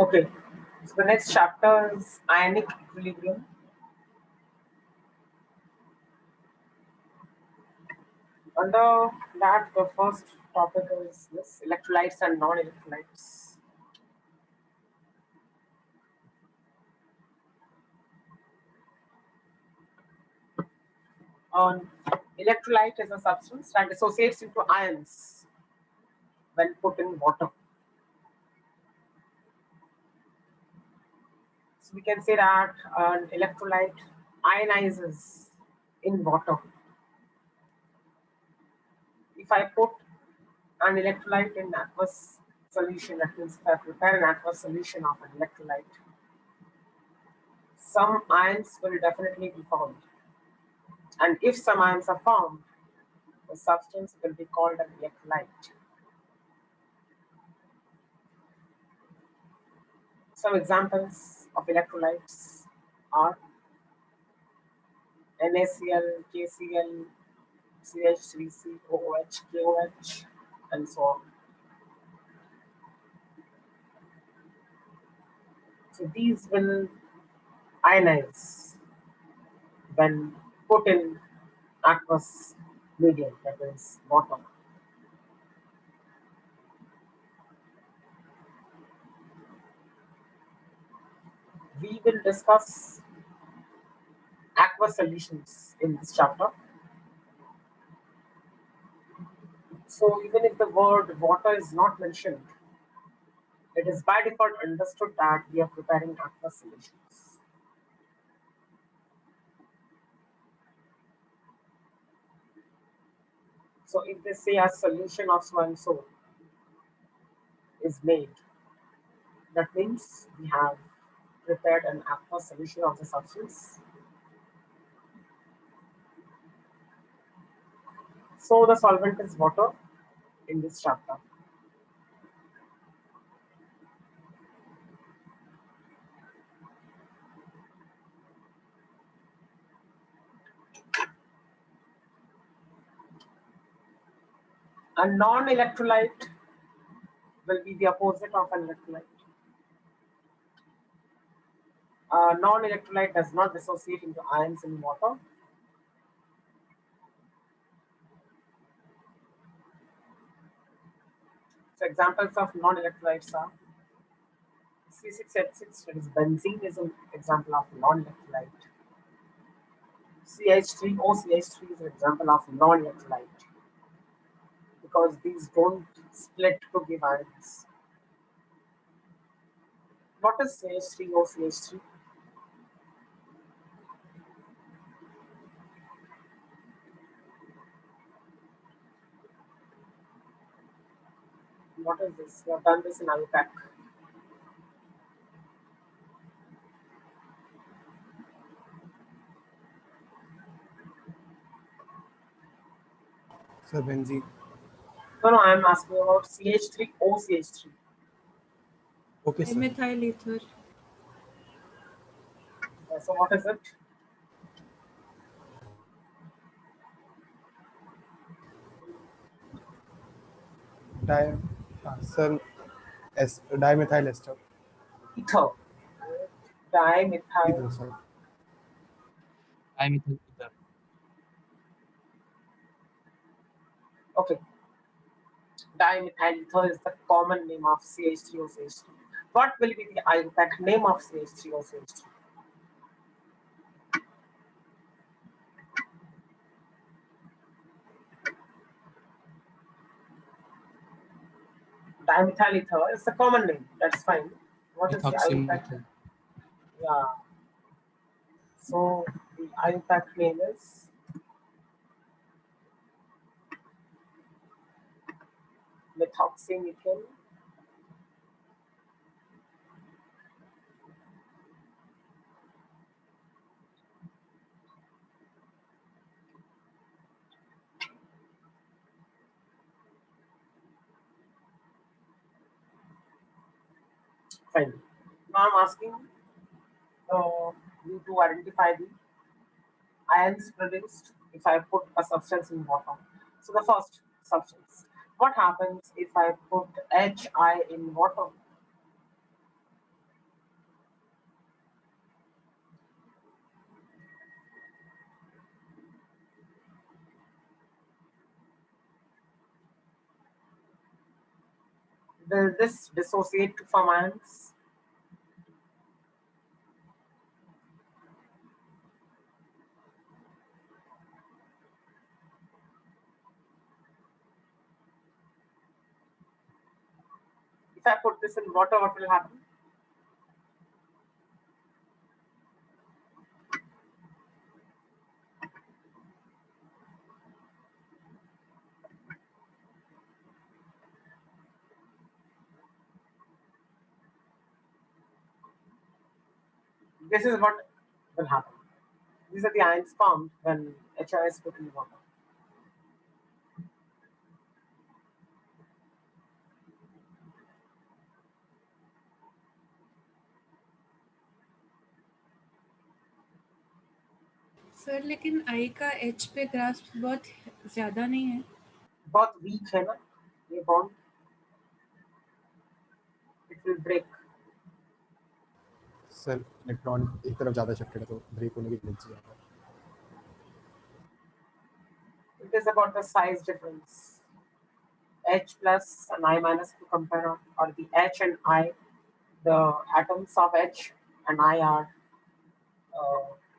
Okay, so the next chapter is ionic equilibrium. Under that, the first topic is this electrolytes and non-electrolytes. Electrolyte is a substance that dissociates into ions when put in water. So we can say that an electrolyte ionizes in water. If I put an electrolyte in aqueous solution, that means if I prepare an aqueous solution of an electrolyte, some ions will definitely be formed. And if some ions are formed, the substance will be called an electrolyte. Some examples of electrolytes are NaCl, KCl, CH3C, OOH, KOH, and so on. So these will ionize when put in aqueous medium, that is water. We will discuss aqueous solutions in this chapter. So even if the word water is not mentioned, it is by default understood that we are preparing aqueous solutions. So if they say a solution of so and so is made, that means we have prepared an aqueous solution of the substance. So the solvent is water in this chapter. A non-electrolyte will be the opposite of an electrolyte. A non-electrolyte does not dissociate into ions in water. So examples of non-electrolytes are C6H6, that is benzene, is an example of non-electrolyte. CH3OCH3 is an example of non-electrolyte because these don't split to give ions. What is CH3OCH3? What is this? We have done this in Ionic. Sir, benzene. No, I am asking about CH3OCH3. Okay, sir. Methyl ether. So what is it? Sir, dimethyl ester. Ether. Dimethyl. Ether, sir. Dimethyl ether. Okay. Dimethyl ether is the common name of CH3OCH3. What will be the Ionic name of CH3OCH3? Dimethyl ether is the common name. That's fine. What is the Ionic? Yeah. So the Ionic name is methoxymethyl fine. Now I'm asking you to identify the ions produced if I put a substance in water. So the first substance. What happens if I put HI in water? Will this dissociate from ions? If I put this in water, what will happen? This is what will happen. These are the ions formed when HI is put in water. Sir लेकिन आई का H पे grasp बहुत ज़्यादा नहीं है. बहुत week है ना ये bond, it will break. Sir electron एक तरफ ज़्यादा शिफ्टेड है तो ब्रेक होने की टेंडेंसी ज़्यादा है. It is about the size difference. H plus and I minus to compare on, or the H and I, the atoms of H and I are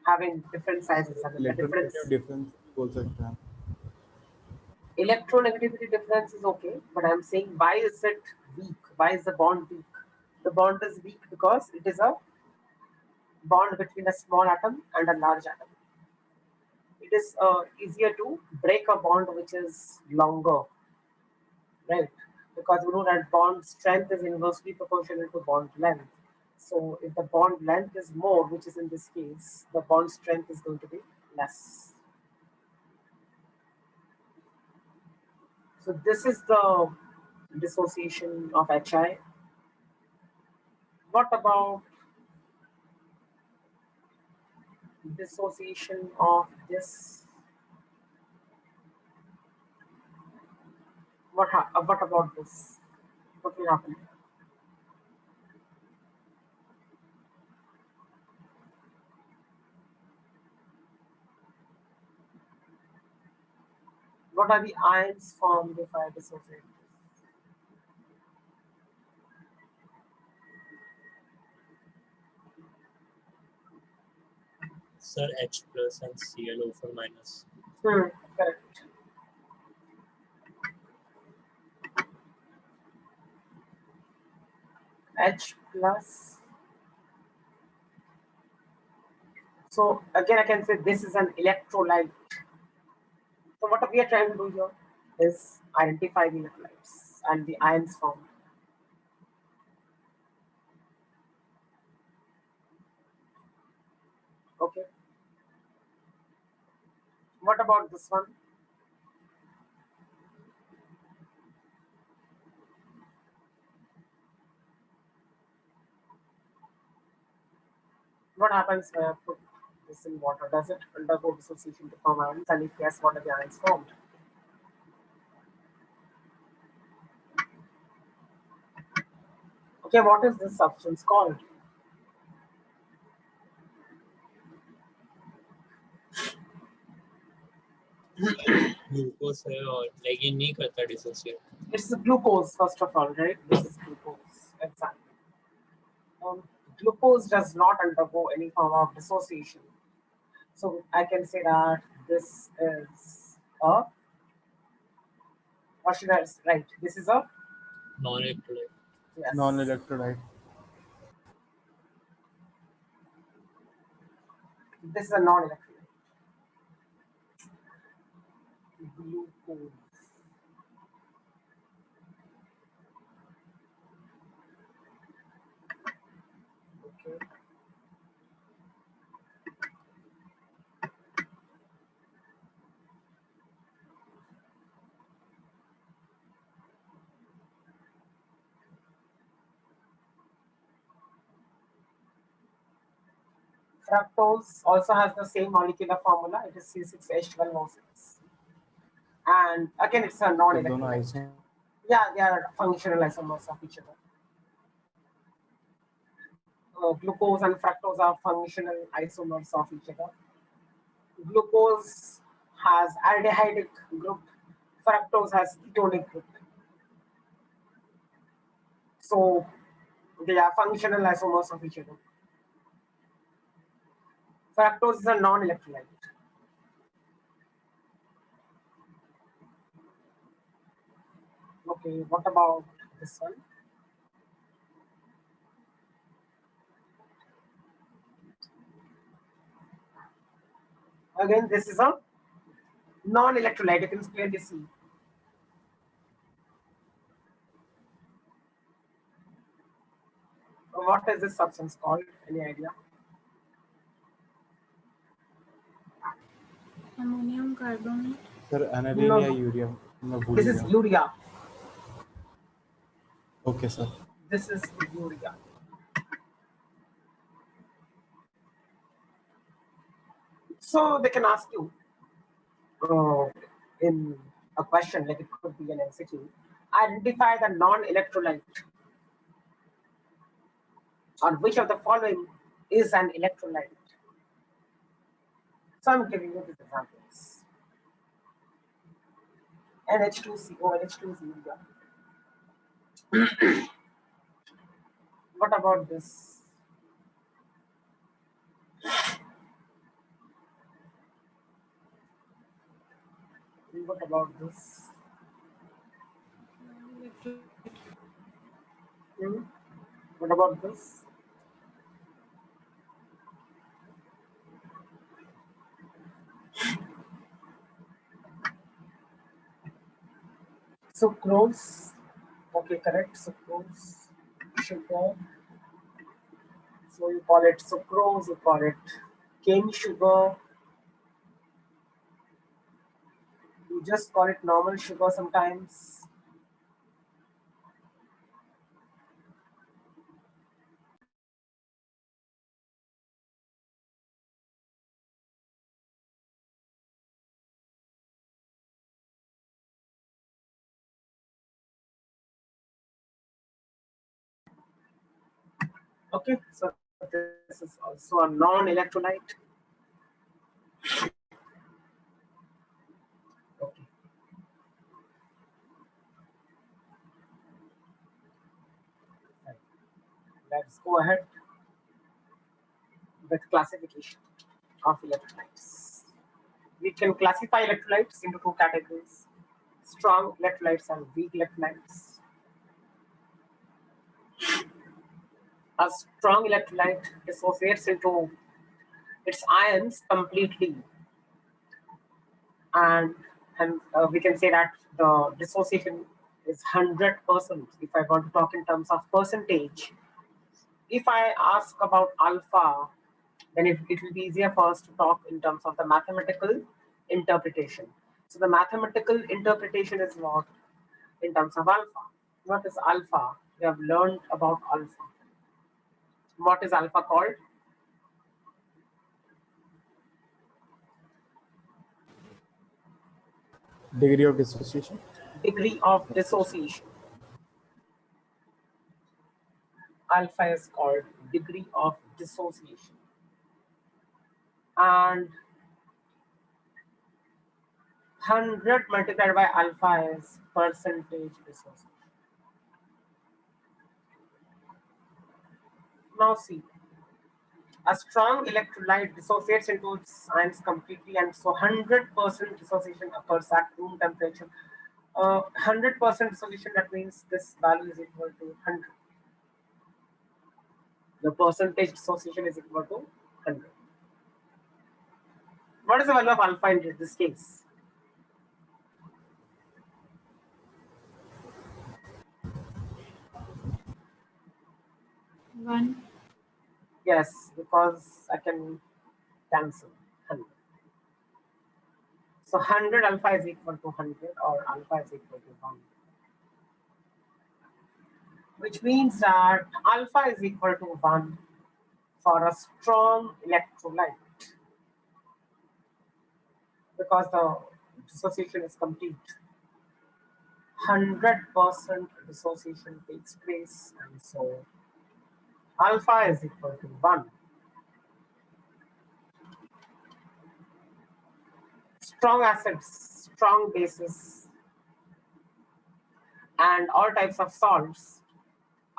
having different sizes. I mean, the difference. Electronegative difference बोल सकते हैं. Electronegativity difference is okay, but I'm saying why is it weak? Why is the bond weak? The bond is weak because it is a bond between a small atom and a large atom. It is easier to break a bond which is longer, right? Because we know that bond strength is inversely proportional to bond length. So if the bond length is more, which is in this case, the bond strength is going to be less. So this is the dissociation of HI. What about dissociation of this? What about this? What will happen? What are the ions formed if I dissociate this? Sir, H plus and Cl4 minus. Correct. H plus. So again, I can say this is an electrolyte. So what we are trying to do here is identify the electrolytes and the ions formed. Okay. What about this one? What happens when I put this in water? Does it undergo dissociation to form ions? And if yes, what are the ions formed? Okay, what is this substance called? Glucose है और लेकिन नहीं करता dissociate. It's glucose, first of all, right? This is glucose. Exactly. Glucose does not undergo any form of dissociation. So I can say that this is a, what should I write? This is a, Non-electrolyte. yes. Non-electrolyte. This is a non-electrolyte. Glucose. Okay. Fructose also has the same molecular formula. It is C6H12O6. And again, it's a तो दोनों non-electrolyte. Iso Yeah, they are functional isomers of each other. Glucose and fructose are functional isomers of each other. Glucose has aldehydic group, fructose has ketonic group. So they are functional isomers of each other. Fructose is a non-electrolyte. Okay, what about this one? Again, this is a non-electrolyte. You can clearly see. What is this substance called? Any idea? Ammonium carbonate. Sir aniline No, या no. Urea मैं भूल This he is गया urea. Okay sir This is urea. So they can ask you in a question, like it could be an MCQ, identify the non-electrolyte, or which of the following is an electrolyte. So I'm giving you these examples. NH2CO, NH2CO. What about this? What about this? Hmm? What about this? Sucrose. Okay, correct. Sucrose. Sugar. So you call it sucrose, you call it cane sugar, you just call it normal sugar sometimes. Okay, so this is also a non-electrolyte. Okay. Right. Let's go ahead with classification of electrolytes. We can classify electrolytes into two categories: strong electrolytes and weak electrolytes. A strong electrolyte dissociates into its ions completely, and we can say that the dissociation is 100%. If I want to talk in terms of percentage, if I ask about alpha, then it will be easier for us to talk in terms of the mathematical interpretation. So the mathematical interpretation is what in terms of alpha. What is alpha? We have learned about alpha. What is alpha called? Degree of dissociation Degree of dissociation. Alpha is called degree of dissociation. And 100 multiplied by alpha is percentage dissociation. Now see, a strong electrolyte dissociates into its ions completely, and so 100% dissociation occurs at room temperature. 100% dissociation, that means this value is equal to 100. The percentage dissociation is equal to 100. What is the value of alpha in this case? One. Yes, because I can cancel 100. So 100 alpha is equal to 100, or alpha is equal to 1. Which means that alpha is equal to 1 for a strong electrolyte, because the dissociation is complete. 100% dissociation takes place, and so alpha is equal to 1. Strong acids, strong bases, and all types of salts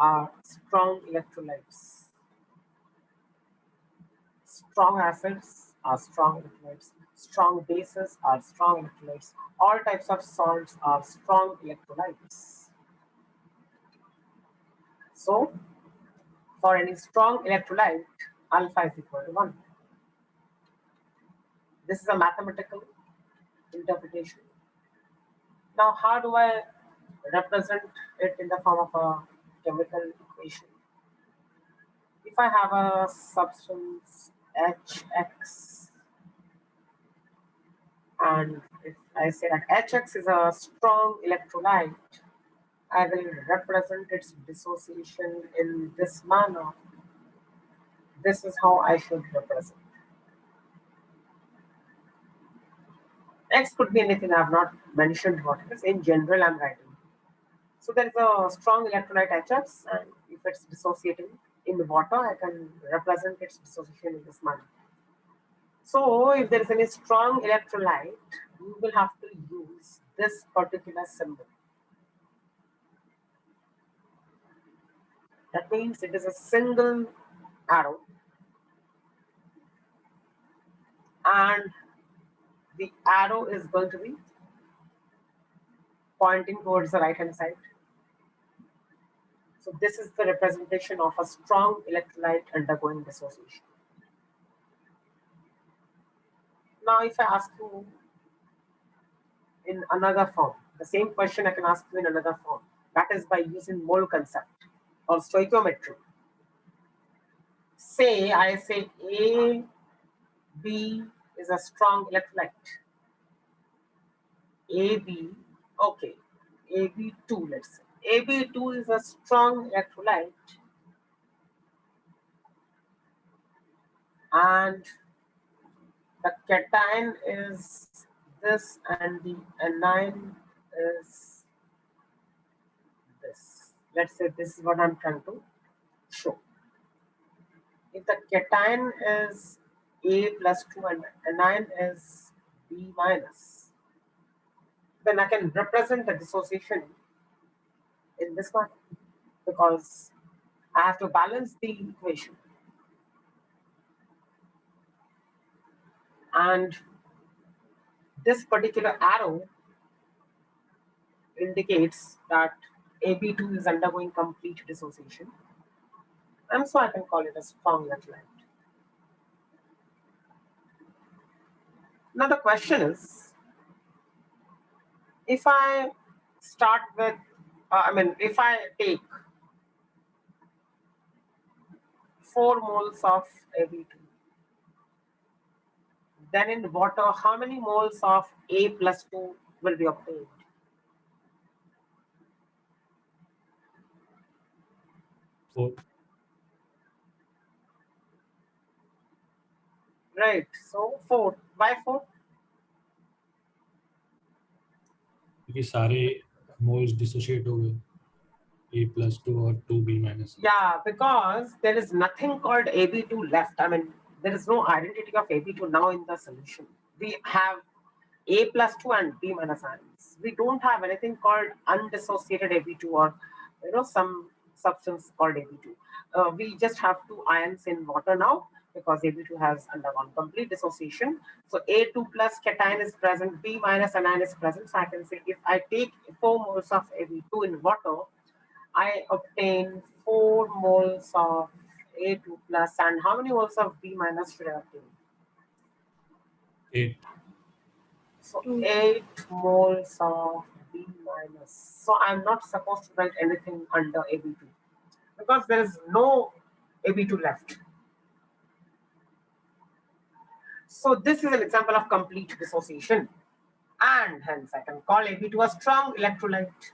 are strong electrolytes. Strong acids are strong electrolytes. Strong bases are strong electrolytes. All types of salts are strong electrolytes. So, for any strong electrolyte, alpha is equal to 1. This is a mathematical interpretation. Now, how do I represent it in the form of a chemical equation? If I have a substance HX, and if I say that HX is a strong electrolyte, I will represent its dissociation in this manner. This is how I should represent. X could be anything I have not mentioned what it is. In general, I'm writing. So there is a strong electrolyte HX, and if it's dissociating in water, I can represent its dissociation in this manner. So if there is any strong electrolyte, you will have to use this particular symbol. That means it is a single arrow, and the arrow is going to be pointing towards the right hand side. So this is the representation of a strong electrolyte undergoing dissociation. Now if I ask you in another form, the same question I can ask you in another form, that is by using mole concept or stoichiometry. Say I say AB is a strong electrolyte. AB, okay, AB2, let's say. AB2 is a strong electrolyte, and the cation is this, and the anion is this. Let's say this is what I'm trying to show. If the cation is A plus 2 and anion is B minus, then I can represent the dissociation in this one, because I have to balance the equation. And this particular arrow indicates that AB2 is undergoing complete dissociation. And so I can call it a strong electrolyte. Now the question is, if I start with, if I take 4 moles of AB2, then in water, how many moles of A plus 2 will be obtained? 4. Right, so 4. Why 4? क्योंकि सारे moles dissociate हो गए A plus 2 और 2B minus. Yeah, because there is nothing called AB2 left. I mean, there is no identity of AB2 now in the solution. We have A plus 2 and B minus ions. We don't have anything called undissociated AB2 or some substance called AB2. We just have 2 ions in water now because AB2 has undergone complete dissociation. So A2 plus cation is present, B minus anion is present. So I can say if I take 4 moles of AB2 in water, I obtain 4 moles of A2 plus, and how many moles of B minus should I obtain? 8. So 8 moles of B minus. So I'm not supposed to write anything under AB2 because there is no AB2 left. So this is an example of complete dissociation, and hence I can call AB2 a strong electrolyte.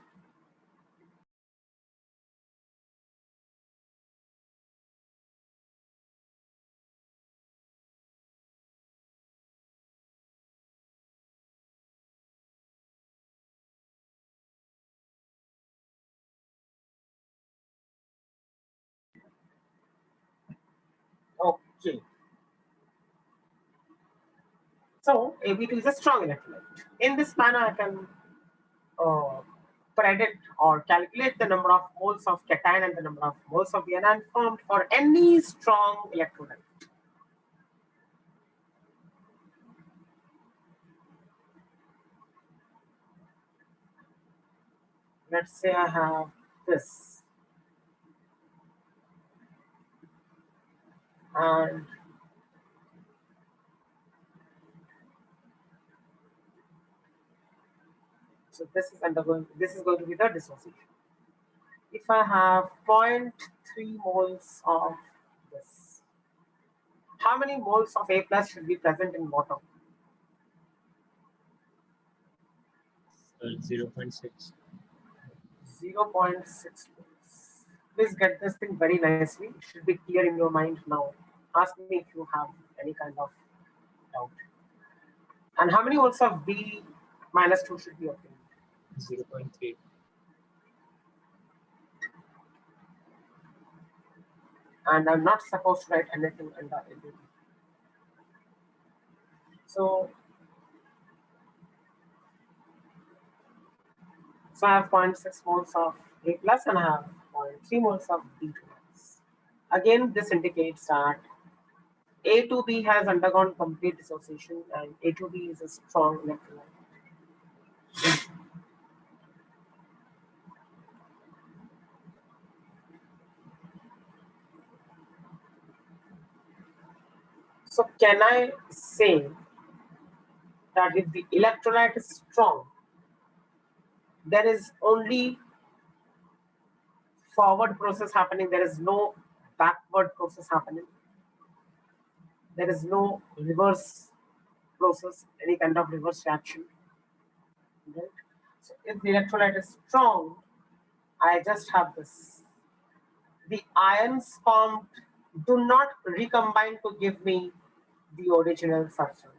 Okay. So AB2 is a strong electrolyte. In this manner, I can predict or calculate the number of moles of cation and the number of moles of the anion formed for any strong electrolyte. Let's say I have this, and so this is going to be the dissociation. If I have 0.3 moles of this, how many moles of A plus should be present in water? 0.6. 0.6 moles. Please get this thing very nicely. It should be clear in your mind now. Ask me if you have any kind of doubt. And how many moles of B minus 2 should be obtained? 0.3. And I'm not supposed to write anything under LDB. So I have 0.6 moles of A plus and I have 0.3 moles of B2 minus. Again, this indicates that A to B has undergone complete dissociation and A to B is a strong electrolyte. So can I say that if the electrolyte is strong, there is only forward process happening, there is no backward process happening, there is no reverse process, any kind of reverse reaction, right? So if the electrolyte is strong, I just have this. The ions formed do not recombine to give me the original substance.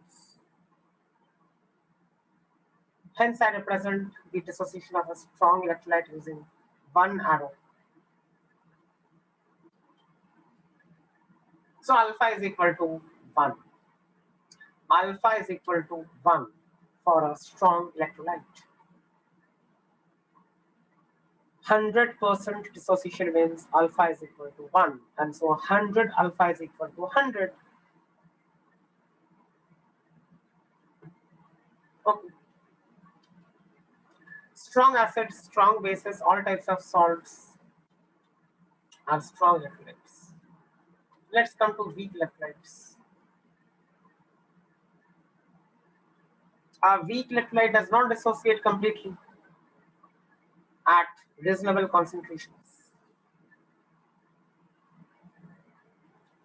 Hence, I represent the dissociation of a strong electrolyte using one arrow. So alpha is equal to 1. Alpha is equal to 1 for a strong electrolyte. 100% dissociation means alpha is equal to 1. And so 100 alpha is equal to 100. Okay. Strong acids, strong bases, all types of salts are strong electrolytes. Let's come to weak electrolytes. A weak electrolyte does not dissociate completely at reasonable concentrations,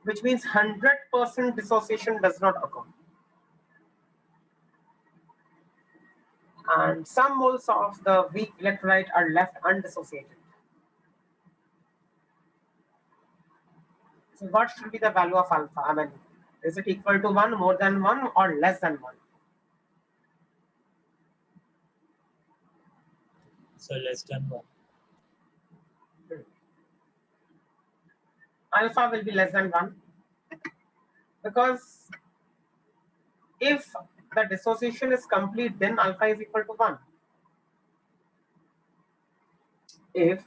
which means 100% dissociation does not occur. And some moles of the weak electrolyte are left undissociated. So what should be the value of alpha? I mean, is it equal to 1, more than 1, or less than 1? So less than 1. Alpha will be less than 1 because if the dissociation is complete, then alpha is equal to 1. If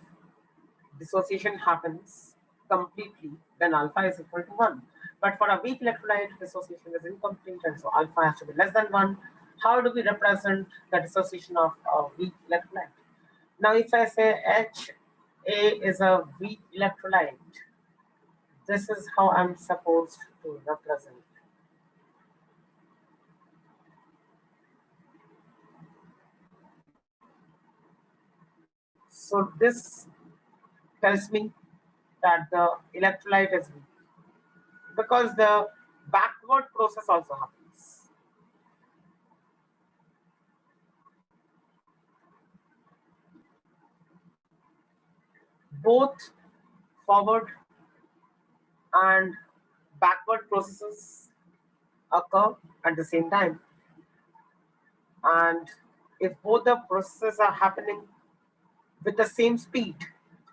dissociation happens completely, then alpha is equal to 1. But for a weak electrolyte, dissociation is incomplete, and so alpha has to be less than 1. How do we represent the dissociation of a weak electrolyte? Now, if I say HA is a weak electrolyte, this is how I'm supposed to represent. So this tells me that the electrolyte is weak because the backward process also happens. Both forward and backward processes occur at the same time. And if both the processes are happening with the same speed,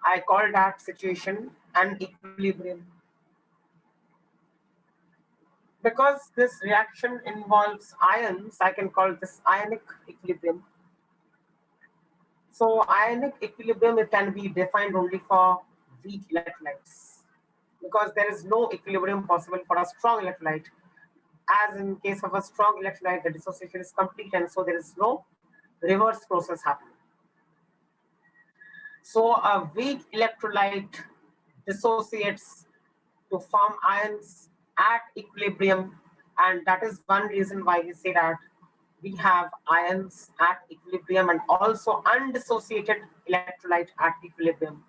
I call that situation an equilibrium. Because this reaction involves ions, I can call this ionic equilibrium. So ionic equilibrium, it can be defined only for weak electrolytes because there is no equilibrium possible for a strong electrolyte. As in case of a strong electrolyte, the dissociation is complete and so there is no reverse process happening. So a weak electrolyte dissociates to form ions at equilibrium, and that is one reason why we say that we have ions at equilibrium and also undissociated electrolyte at equilibrium.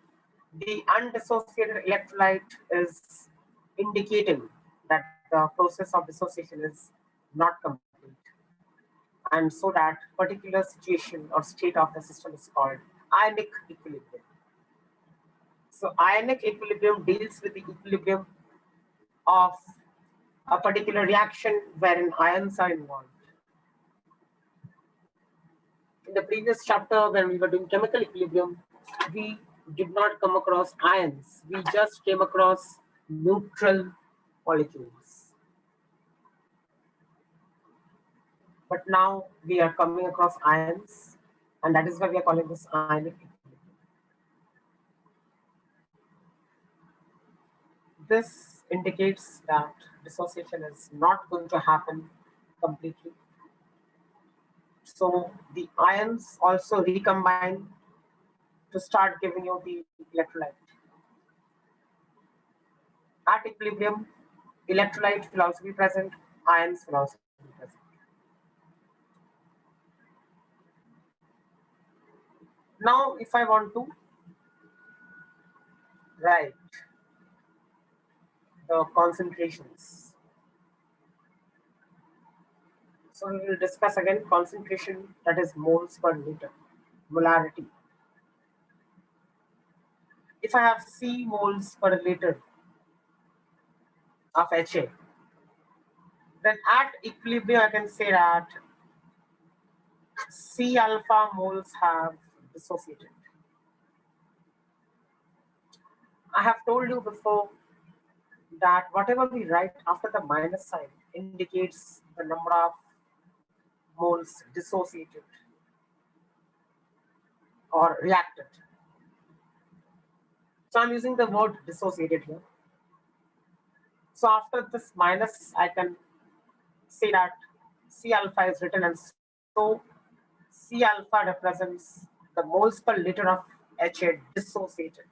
The undissociated electrolyte is indicating that the process of dissociation is not complete, and so that particular situation or state of the system is called ionic equilibrium. So ionic equilibrium deals with the equilibrium of a particular reaction wherein ions are involved. In the previous chapter, when we were doing chemical equilibrium, we did not come across ions. We just came across neutral molecules. But now we are coming across ions, and that is why we are calling this ionic equilibrium. This indicates that dissociation is not going to happen completely. So the ions also recombine to start giving you the electrolyte. At equilibrium, electrolyte will also be present, ions will also be present. Now, if I want to write the concentrations, so we will discuss again concentration, that is moles per liter, molarity. If I have C moles per liter of HA, then at equilibrium I can say that C alpha moles have dissociated. I have told you before that whatever we write after the minus sign indicates the number of moles dissociated or reacted. So I'm using the word dissociated here. So after this minus, I can say that C alpha is written, and so C alpha represents the moles per liter of HA dissociated.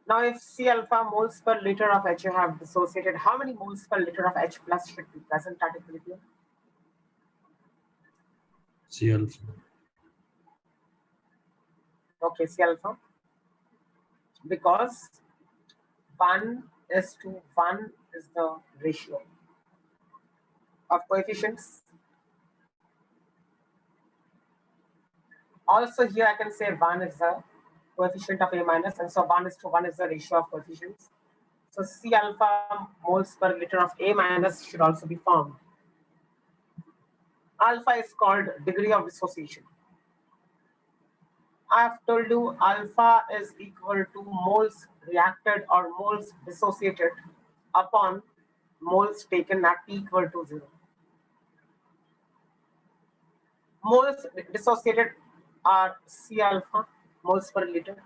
Now, if C alpha moles per liter of HA have dissociated, how many moles per liter of H plus should be present at equilibrium? C alpha. Okay, C alpha. Because 1:1 is the ratio of coefficients. Also here I can say 1 is the coefficient of A minus, and so 1:1 is the ratio of coefficients. So C alpha moles per liter of A minus should also be formed. Alpha is called degree of dissociation. I have told you alpha is equal to moles reacted or moles dissociated upon moles taken at T equal to 0. Moles dissociated are C alpha moles per liter,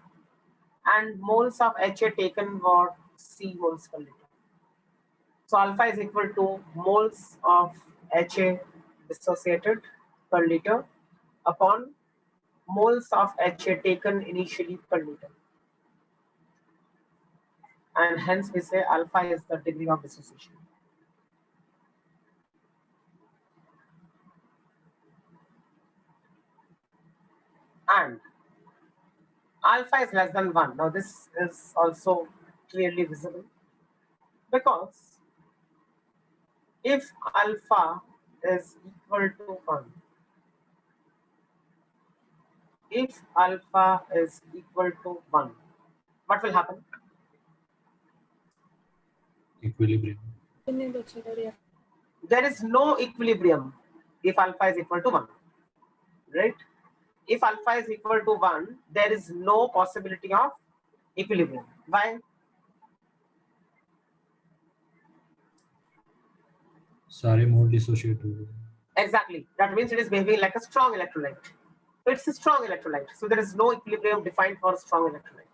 and moles of HA taken were C moles per liter. So alpha is equal to moles of HA dissociated per liter upon moles of HA taken initially per liter. And hence we say alpha is the degree of dissociation. And alpha is less than 1. Now this is also clearly visible, because if alpha is equal to 1, if alpha is equal to 1, what will happen? Equilibrium. There is no equilibrium if alpha is equal to 1, right? If alpha is equal to 1, there is no possibility of equilibrium. Why? सारे मोल dissociate हो गए. Exactly. That means it is behaving like a strong electrolyte. So it's a strong electrolyte. So there is no equilibrium defined for a strong electrolyte.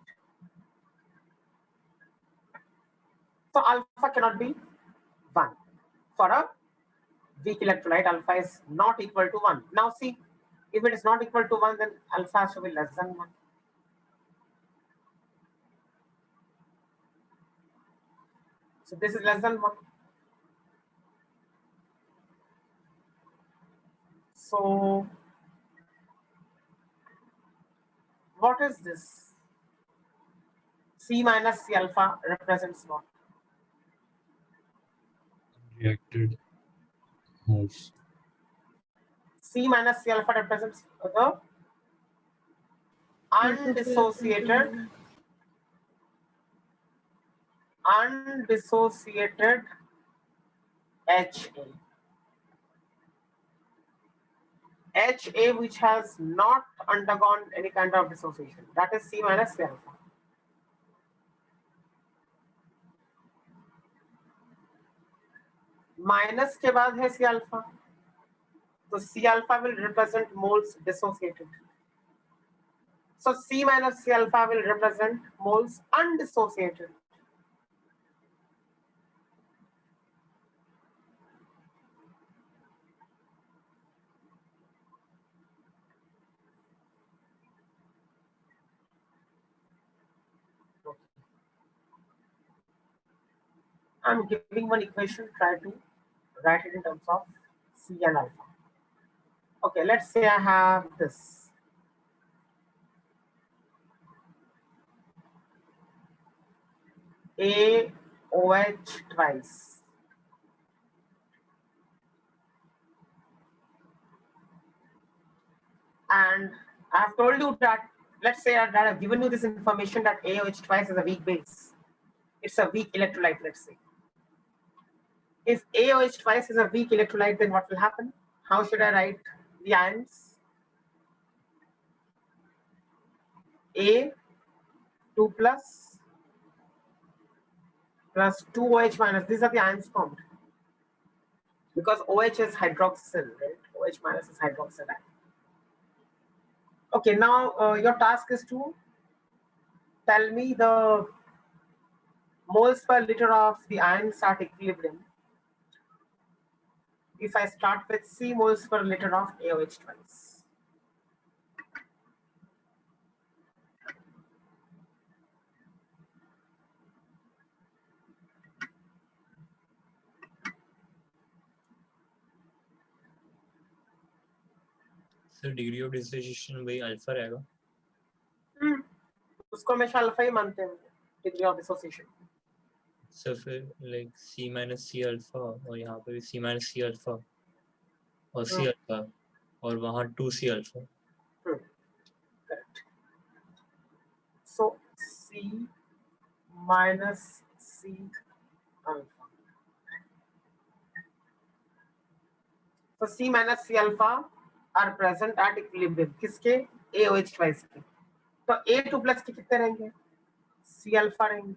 So alpha cannot be 1. For a weak electrolyte, alpha is not equal to 1. Now see, if it is not equal to 1, then alpha has to be less than 1. So this is less than 1. So what is this? C minus C alpha represents what? Reacted moles. C minus C alpha represents the undissociated HA. HA which has not undergone any kind of dissociation. That is C minus C alpha. Minus के बाद है C alpha, तो C alpha will represent moles dissociated. So C minus C alpha will represent moles undissociated. I'm giving one equation, try to write it in terms of C and alpha. Okay, let's say I have this. AOH twice. And I have told you that, let's say that I've given you this information that AOH twice is a weak base. It's a weak electrolyte, let's say. If AOH twice is a weak electrolyte, then what will happen? How should I write the ions? A 2 plus 2OH minus. These are the ions formed. Because OH is hydroxyl, right? OH minus is hydroxyl ion. Okay, now your task is to tell me the moles per liter of the ions at equilibrium. If I start with C moles per liter of AOH twice. So degree of dissociation वही alpha रहेगा. उसको हमेशा alpha ही मानते हैं, degree of dissociation. So फिर like C minus C alpha और यहाँ पे भी C minus C alpha और C alpha और वहाँ 2C alpha. Correct. So C minus C alpha. So C minus C alpha are present at equilibrium. किसके? AOH twice के. तो A2 plus के कितने रहेंगे? C alpha रहेंगे.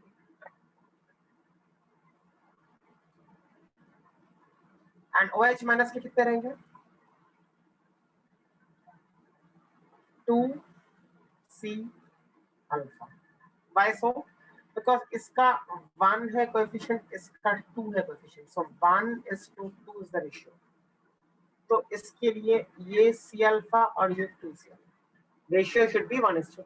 And OH minus के कितने रहेंगे? 2C alpha. Why so? Because इसका 1 है coefficient, इसका 2 है coefficient. So 1 is to 2 is the ratio. तो इसके लिए ये C alpha और ये 2C alpha. Ratio should be 1:2.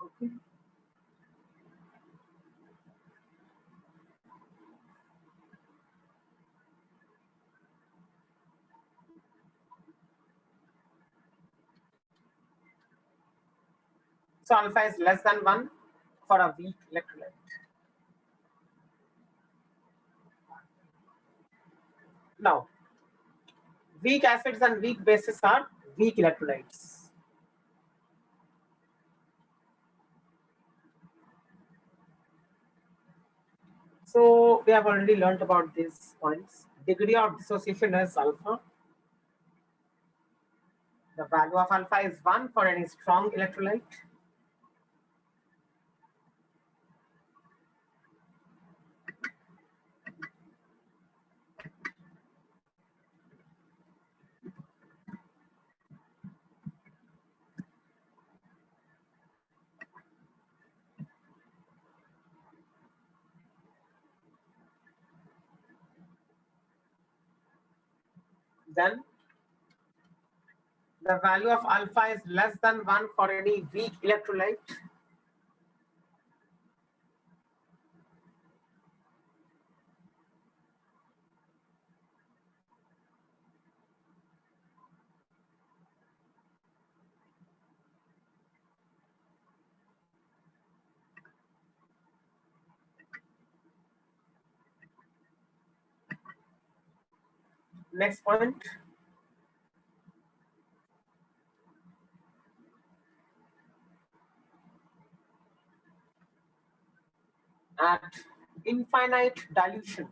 Okay. So alpha is less than 1 for a weak electrolyte. Now, weak acids and weak bases are weak electrolytes. So we have already learned about these points. Degree of dissociation is alpha. The value of alpha is 1 for any strong electrolyte. Then the value of alpha is less than 1 for any weak electrolyte. Next point. At infinite dilution.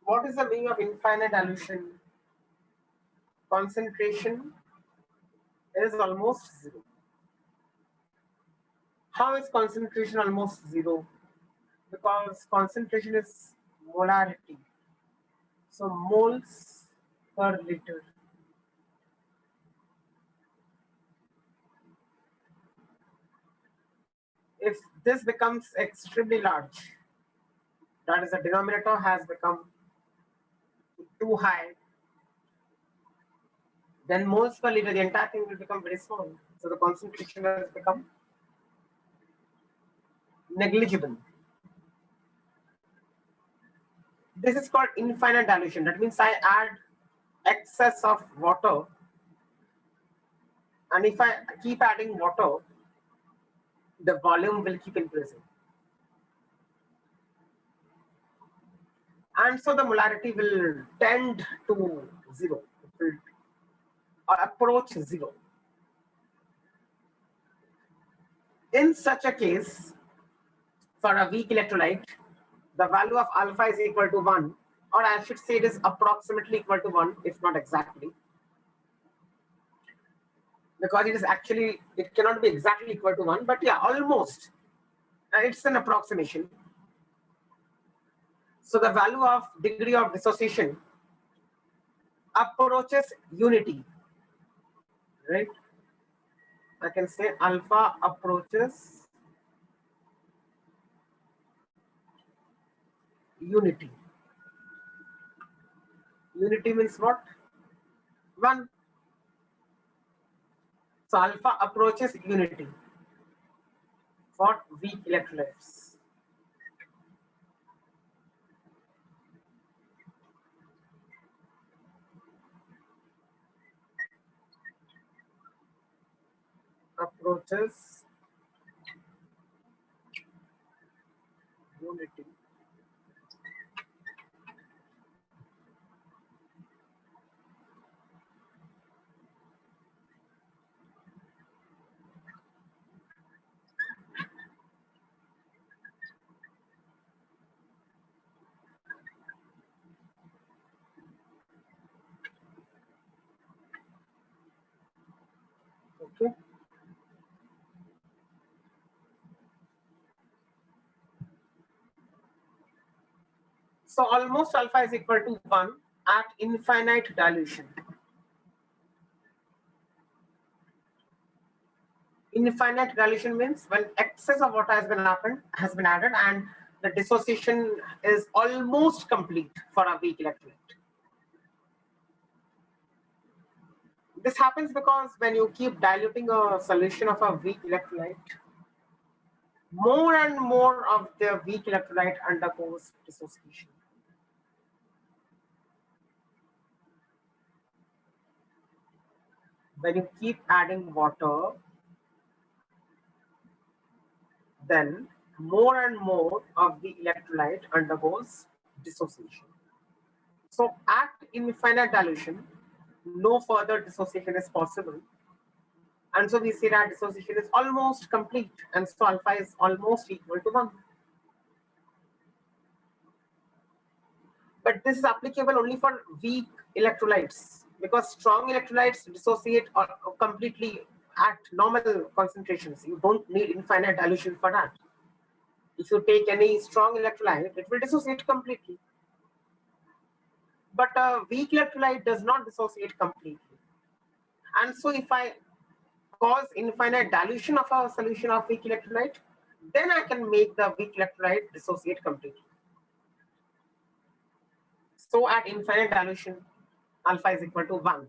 What is the meaning of infinite dilution? Concentration is almost zero. How is concentration almost zero? Because concentration is molarity. So moles per liter. If this becomes extremely large, that is the denominator has become too high, then moles per liter, the entire thing will become very small. So the concentration has become negligible. This is called infinite dilution. That means I add excess of water, and if I keep adding water, the volume will keep increasing. And so the molarity will tend to zero, it will approach zero. In such a case, for a weak electrolyte, the value of alpha is equal to 1, or I should say it is approximately equal to 1, if not exactly. Because it is actually, it cannot be exactly equal to 1, but yeah, almost. It's an approximation. So the value of degree of dissociation approaches unity, right? I can say alpha approaches unity. Unity means what? 1. So alpha approaches unity for weak electrolytes. Approaches unity. Okay. So almost alpha is equal to 1 at infinite dilution. Infinite dilution means when excess of water has been added, and the dissociation is almost complete for a weak electrolyte. This happens because when you keep diluting a solution of a weak electrolyte, more and more of the weak electrolyte undergoes dissociation. When you keep adding water, then more and more of the electrolyte undergoes dissociation. So at infinite dilution, no further dissociation is possible. And so we say that dissociation is almost complete, and so alpha is almost equal to 1. But this is applicable only for weak electrolytes, because strong electrolytes dissociate or completely at normal concentrations. You don't need infinite dilution for that. If you take any strong electrolyte, it will dissociate completely. But a weak electrolyte does not dissociate completely. And so if I cause infinite dilution of a solution of weak electrolyte, then I can make the weak electrolyte dissociate completely. So at infinite dilution, alpha is equal to 1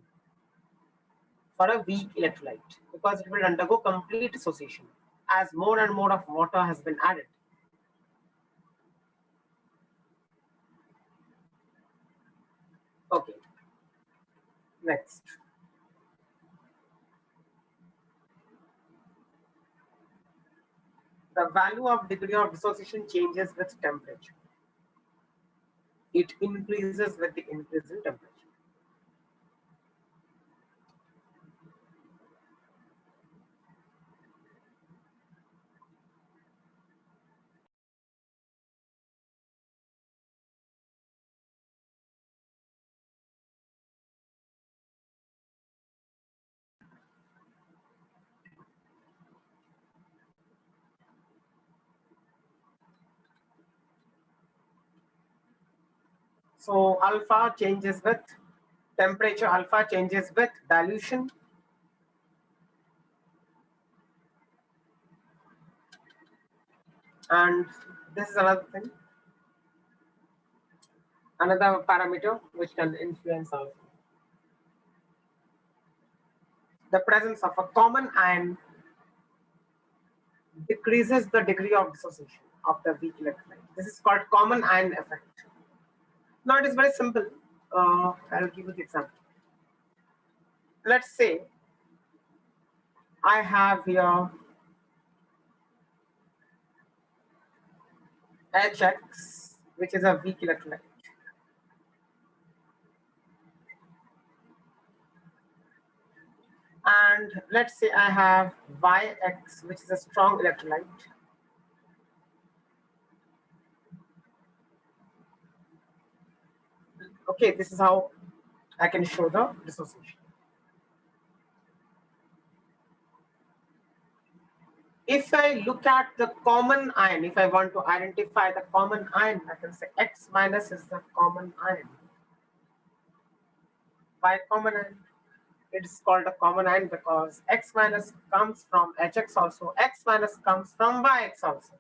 for a weak electrolyte, because it will undergo complete dissociation as more and more of water has been added. Okay, next. The value of degree of dissociation changes with temperature. It increases with the increase in temperature. So alpha changes with temperature, alpha changes with dilution. And this is another thing, another parameter which can influence alpha. The presence of a common ion decreases the degree of dissociation of the weak electrolyte. This is called common ion effect. Now it is very simple. I'll give you the example. Let's say I have here HX, which is a weak electrolyte. And let's say I have YX, which is a strong electrolyte. Okay, this is how I can show the dissociation. If I look at the common ion, if I want to identify the common ion, I can say X minus is the common ion. Why common ion? It is called a common ion because X minus comes from HX also. X minus comes from YX also.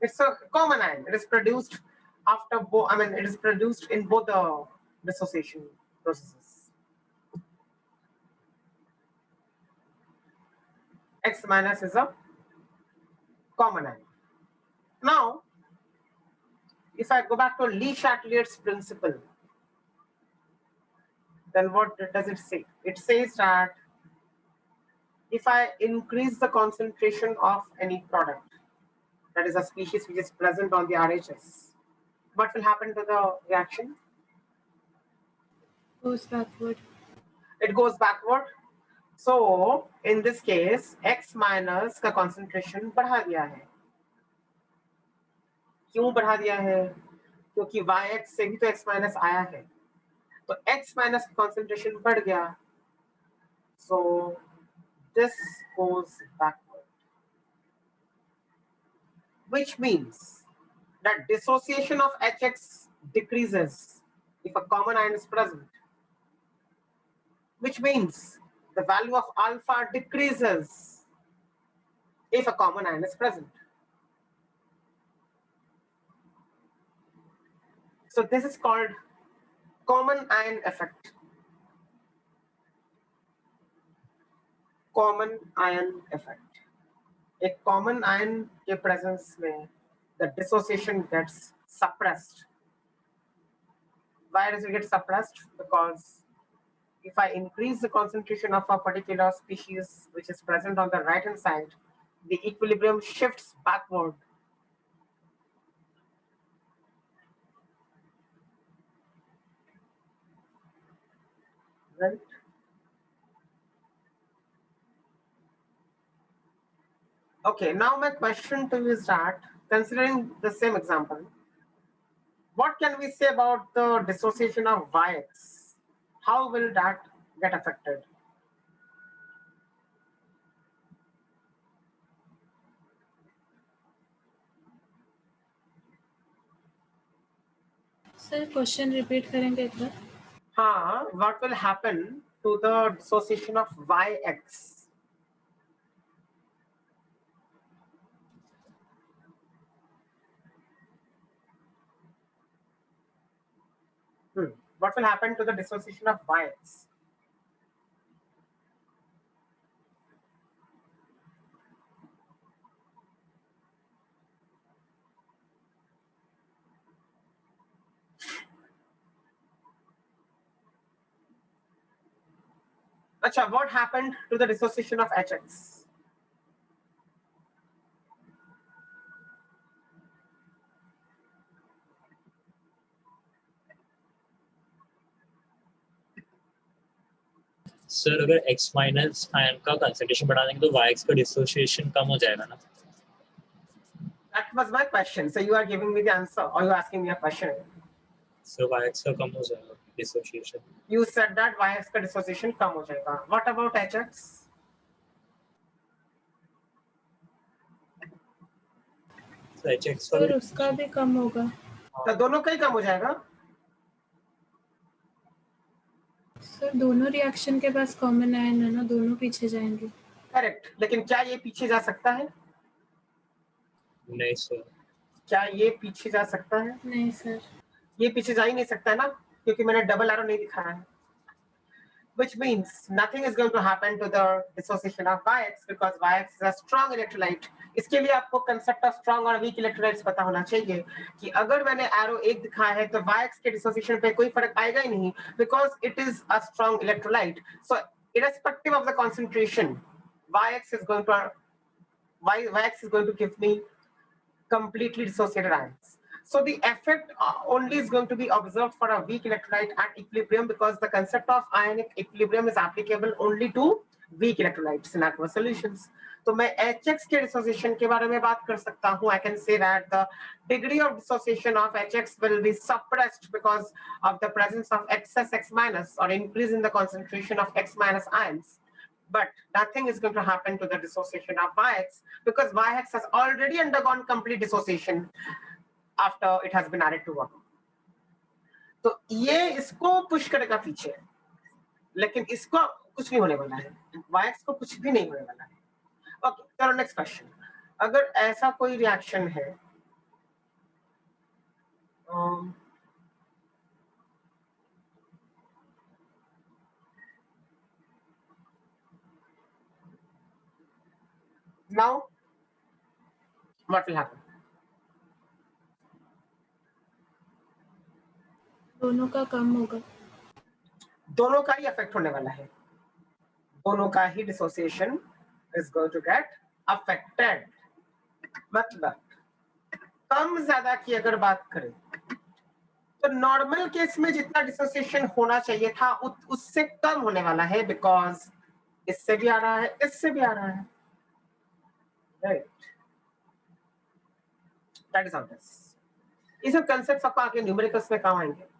It's a common ion. It is produced after both. I mean, it is produced in both the dissociation processes. X minus is a common ion. Now, if I go back to Le Chatelier's principle, then what does it say? It says that if I increase the concentration of any product, that is a species which is present on the RHS, what will happen to the reaction? Goes backward. It goes backward. So in this case, X minus का concentration बढ़ा दिया है. क्यों बढ़ा दिया है? क्योंकि YX से भी तो X minus आया है. तो X minus concentration बढ़ गया. So this goes backward, which means that dissociation of HX decreases if a common ion is present, which means the value of alpha decreases if a common ion is present. So this is called common ion effect. Common ion effect. A common ion के presence में the dissociation gets suppressed. Why does it get suppressed? Because if I increase the concentration of a particular species which is present on the right hand side, the equilibrium shifts backward. Right? Okay, now my question to you is that, considering the same example, what can we say about the dissociation of YX? How will that get affected? Sir question repeat करेंगे एक बार? हाँ, what will happen to the dissociation of Yx? What will happen to the dissociation of Yx? Acha, what happened to the dissociation of Hx? Sir अगर X minus ion का concentration बढ़ा देंगे तो YX का dissociation कम हो जाएगा ना? That was my question. So you are giving me the answer, or you are asking me a question? So YX का कम हो जाएगा dissociation. You said that Yx का dissociation कम हो जाएगा. What about Hx? So HX का sir उसका भी कम होगा. तो दोनों का ही कम हो जाएगा. सर दोनों रिएक्शन के पास कॉमन आयन है ना, दोनों पीछे जाएंगे. करेक्ट. लेकिन क्या ये पीछे जा सकता है? नहीं सर. क्या ये पीछे जा सकता है? नहीं सर. ये पीछे जा ही नहीं सकता है ना, क्योंकि मैंने डबल एरो नहीं दिखाया है. Which means nothing is going to happen to the dissociation of Yx because Yx is a strong electrolyte. इसके लिए आपको concept of strong और weak electrolytes पता होना चाहिए कि अगर मैंने arrow 1 दिखाया है तो Yx के dissociation पे कोई फर्क आएगा ही नहीं because it is a strong electrolyte. So irrespective of the concentration, Yx is going to give me completely dissociated ions. So the effect only is going to be observed for a weak electrolyte at equilibrium because the concept of ionic equilibrium is applicable only to weak electrolytes in aqueous solutions. तो मैं HX के dissociation के बारे में बात कर सकता हूँ. I can say that the degree of dissociation of HX will be suppressed because of the presence of excess X minus or increase in the concentration of X minus ions. But nothing is going to happen to the dissociation of Yx because Yx has already undergone complete dissociation after it has been added to water. तो ये इसको push करेगा पीछे, लेकिन इसको कुछ नहीं होने वाला है. Yx को कुछ भी नहीं होने वाला है. ओके, चलो नेक्स्ट क्वेश्चन. अगर ऐसा कोई रिएक्शन है now what will happen? दोनों का कम होगा. दोनों का ही अफेक्ट होने वाला है. दोनों का ही dissociation is going to get affected. मतलब कम ज्यादा की अगर बात करें तो नॉर्मल केस में जितना डिसोसिएशन होना चाहिए था उससे कम होने वाला है बिकॉज इससे भी आ रहा है, इससे भी आ रहा है. Right, that is obvious. ये सब कंसेप्ट्स आपको आगे न्यूमेरिकल्स में काम आएंगे.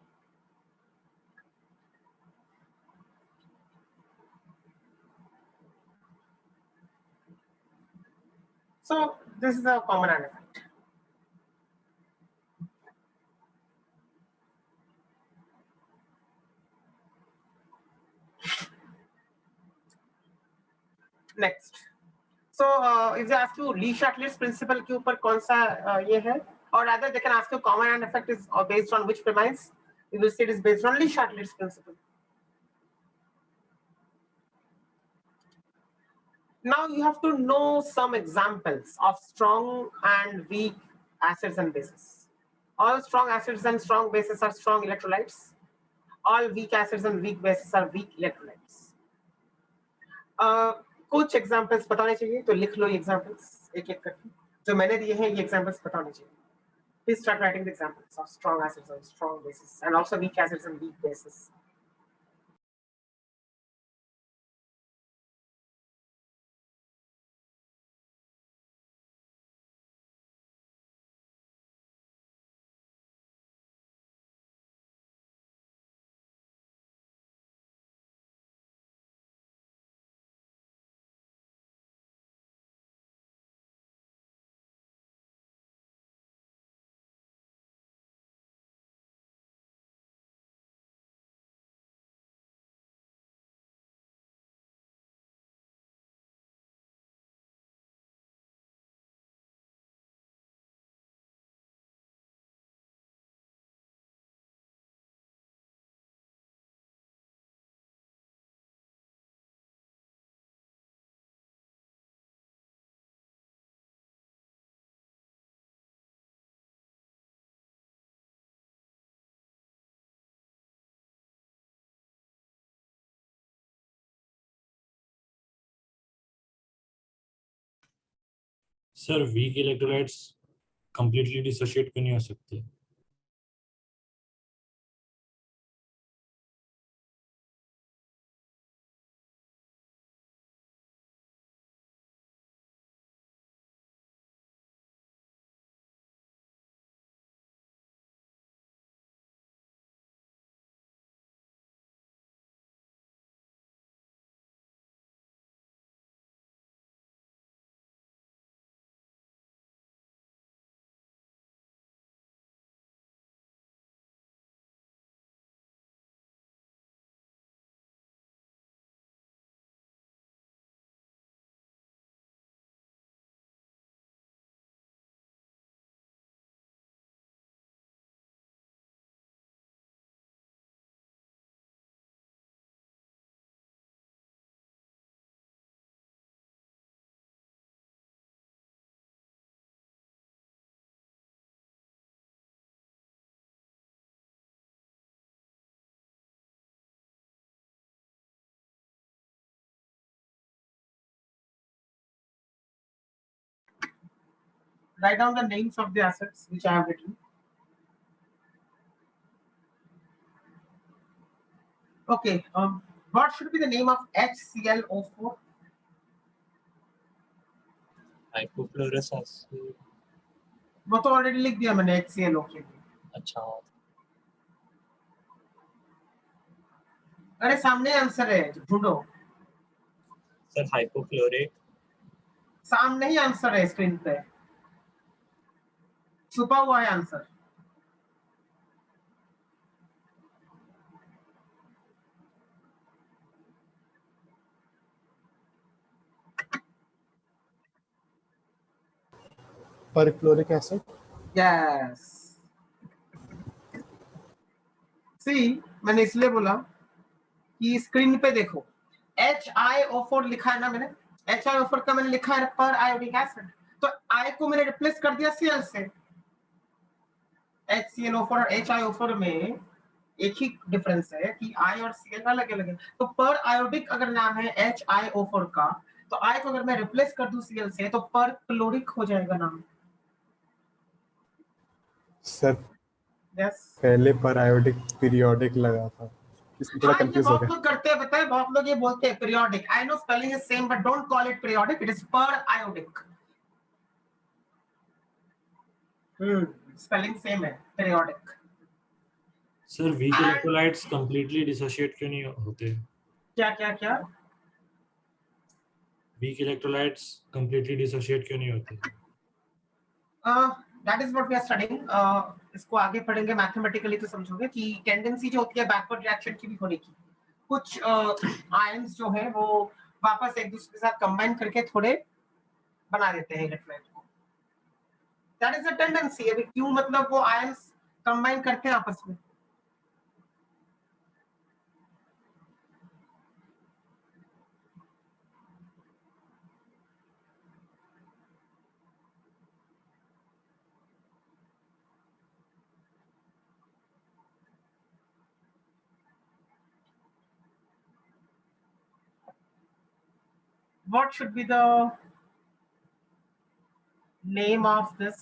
So this is a common effect. Next, so if they ask you Le Chatelier's principle के ऊपर कौन सा ये है, or rather they can ask you common and effect is based on which premise, you will say it is based on Le Chatelier's principle. Now you have to know some examples of strong and weak acids and bases. All strong acids and strong bases are strong electrolytes. All weak acids and weak bases are weak electrolytes. कुछ examples बताने चाहिए तो लिख लो ये examples एक एक करके. जो मैंने दिए हैं ये एग्जांपल्स बताने चाहिए. Please start writing the examples of strong acids and strong bases and also weak acids and weak bases. Sir weak electrolytes completely dissociate क्यों नहीं हो सकते? Write down the names of the acids which I have written. Okay. What should be the name of HClO4? Hypochlorous acid. वो तो already लिख दिया मैंने HClO के लिए। अच्छा अरे सामने आंसर है, ढूंढो। सर हाइपोक्लोरेट। सामने ही आंसर है स्क्रीन पे, छुपा हुआ है आंसर। Perchloric acid. यस। सी, मैंने इसलिए बोला कि स्क्रीन पे देखो, HiO4 लिखा है ना मैंने, HiO4 का मैंने लिखा है पर आयोडिक एसिड, तो I को मैंने रिप्लेस कर दिया Cl से। HClO4 और HiO4 में एक ही डिफरेंस है कि I और Cl अलग अलग है, तो पर आयोडिक अगर नाम है HiO4 का, तो I को अगर मैं रिप्लेस कर दूं Cl से तो पर क्लोरिक हो जाएगा नाम। Sir yes. पहले पर आयोडिक पीरियोडिक लगा था, इसमें थोड़ा हाँ, ये कंफ्यूज हो बहुत गया। लोग करते हैं, पता है, बहुत लोग ये बोलते हैं periodic. I know spelling is same but don't call it periodic, it is per iodic. Spelling same है, periodic. Sir weak And- electrolytes completely dissociate क्यों नहीं होते? क्या क्या क्या? वीक इलेक्ट्रोलाइट्स कंप्लीटली डिसोशिएट क्यों नहीं होते? That is what we are studying. इसको आगे पढ़ेंगे मैथमेटिकली तो समझोगे कि टेंडेंसी जो होती है बैकवर्ड रिएक्शन की भी होने की। कुछ आयंस जो है वो वापस एक दूसरे के साथ कंबाइन करके थोड़े बना देते हैं इलेक्ट्रोलाइट को। That is a tendency. अभी क्यों, मतलब वो आयंस कंबाइन करते हैं आपस में। What should be the name of this?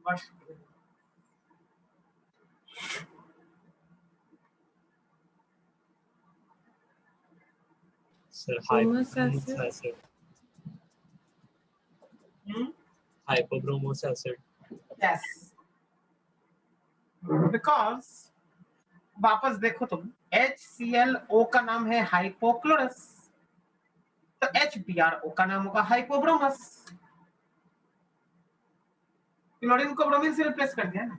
What should be the name? Sir Bromous hypobromous acid. Acid. Hmm? Hypobromous acid. Yes. Because वापस देखो तुम, HClO का नाम है हाइपोक्लोरस, तो HBrO का नाम होगा हाइपोब्रोमस। क्लोरीन को ब्रोमीन से रिप्लेस कर दिया ना।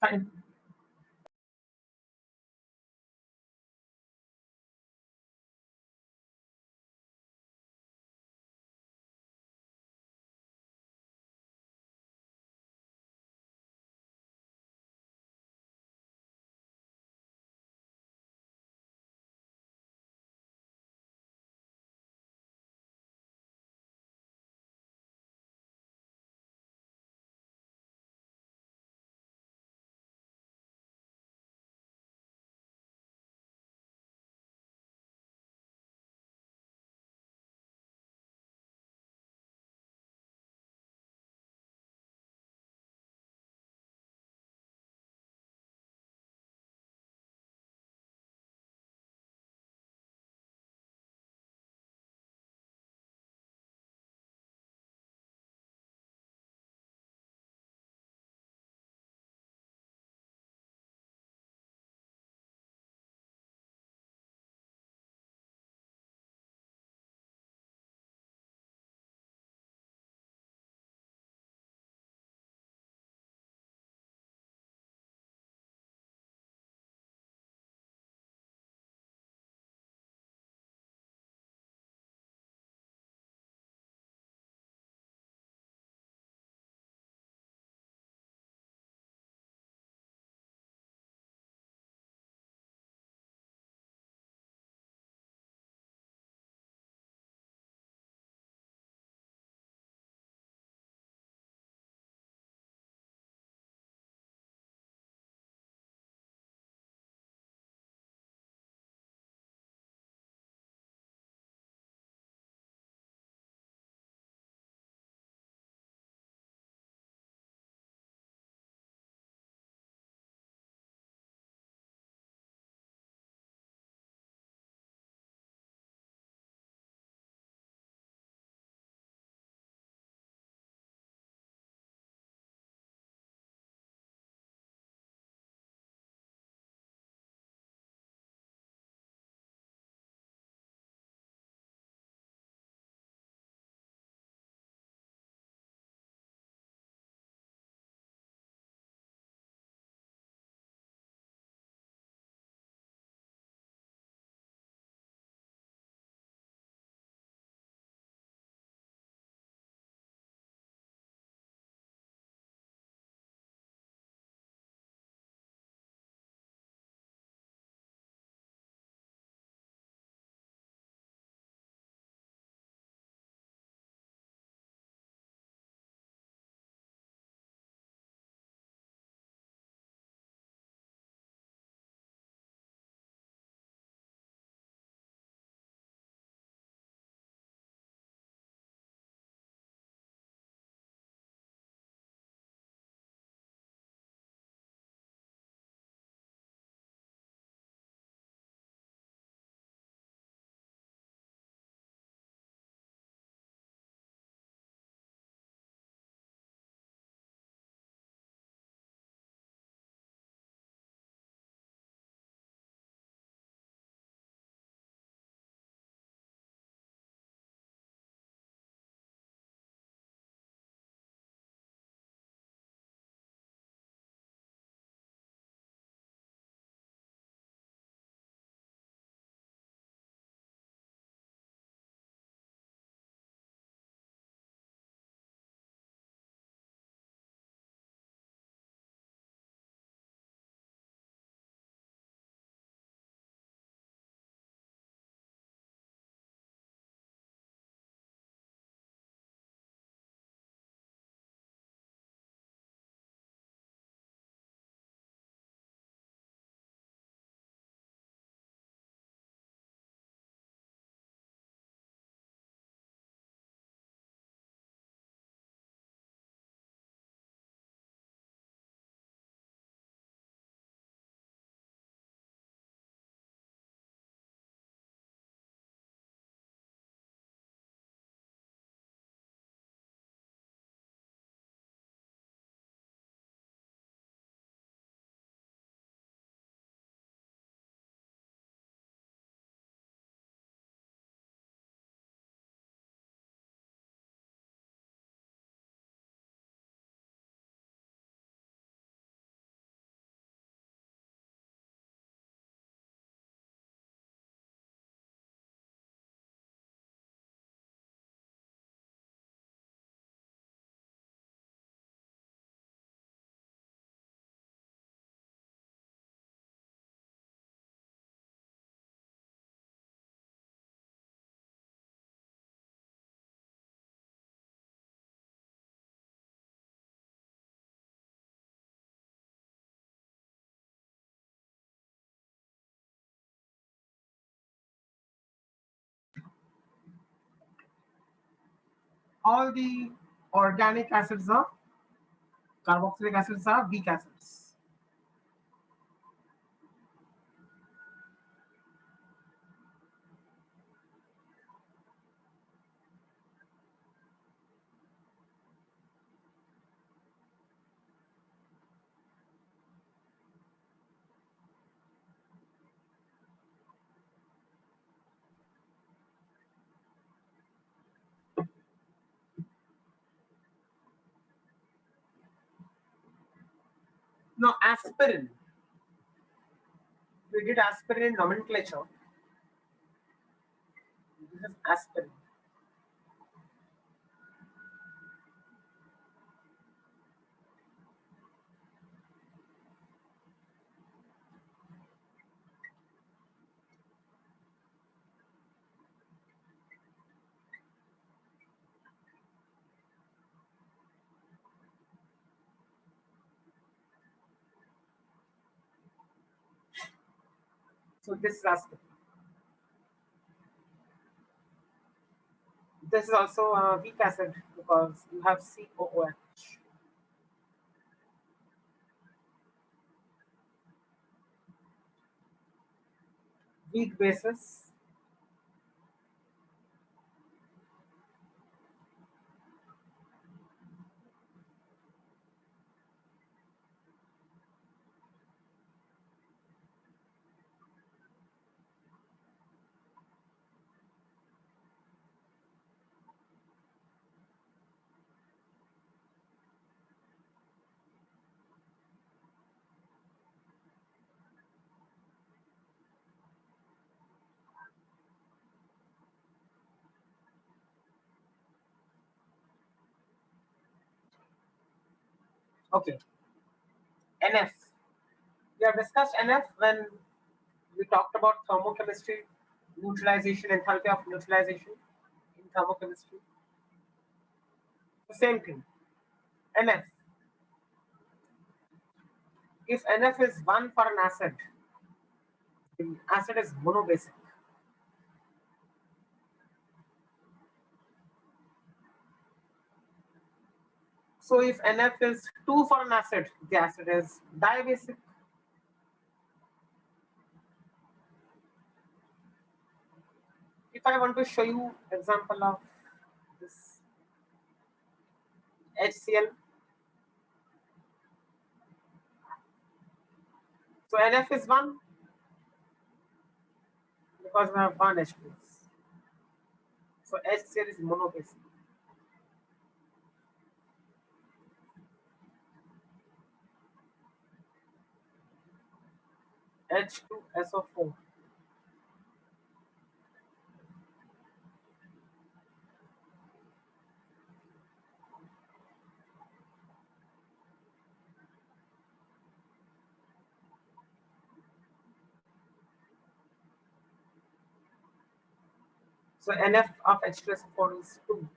Fine. all the organic acids are carboxylic acids are weak acids. Now aspirin. We did aspirin nomenclature. This is aspirin. So this is aspirin. This is also a weak acid because you have COOH. Weak bases. Okay. NF. We have discussed NF when we talked about thermochemistry, neutralization, enthalpy of neutralization in thermochemistry. The same thing. NF. If NF is 1 for an acid, the acid is monobasic. So if NF is 2 for an acid, the acid is diabasic. If I want to show you example of this HCl, so NF is 1 because we have 1 H+. So HCl is monobasic. H2SO4. So NF of H2SO4 is 2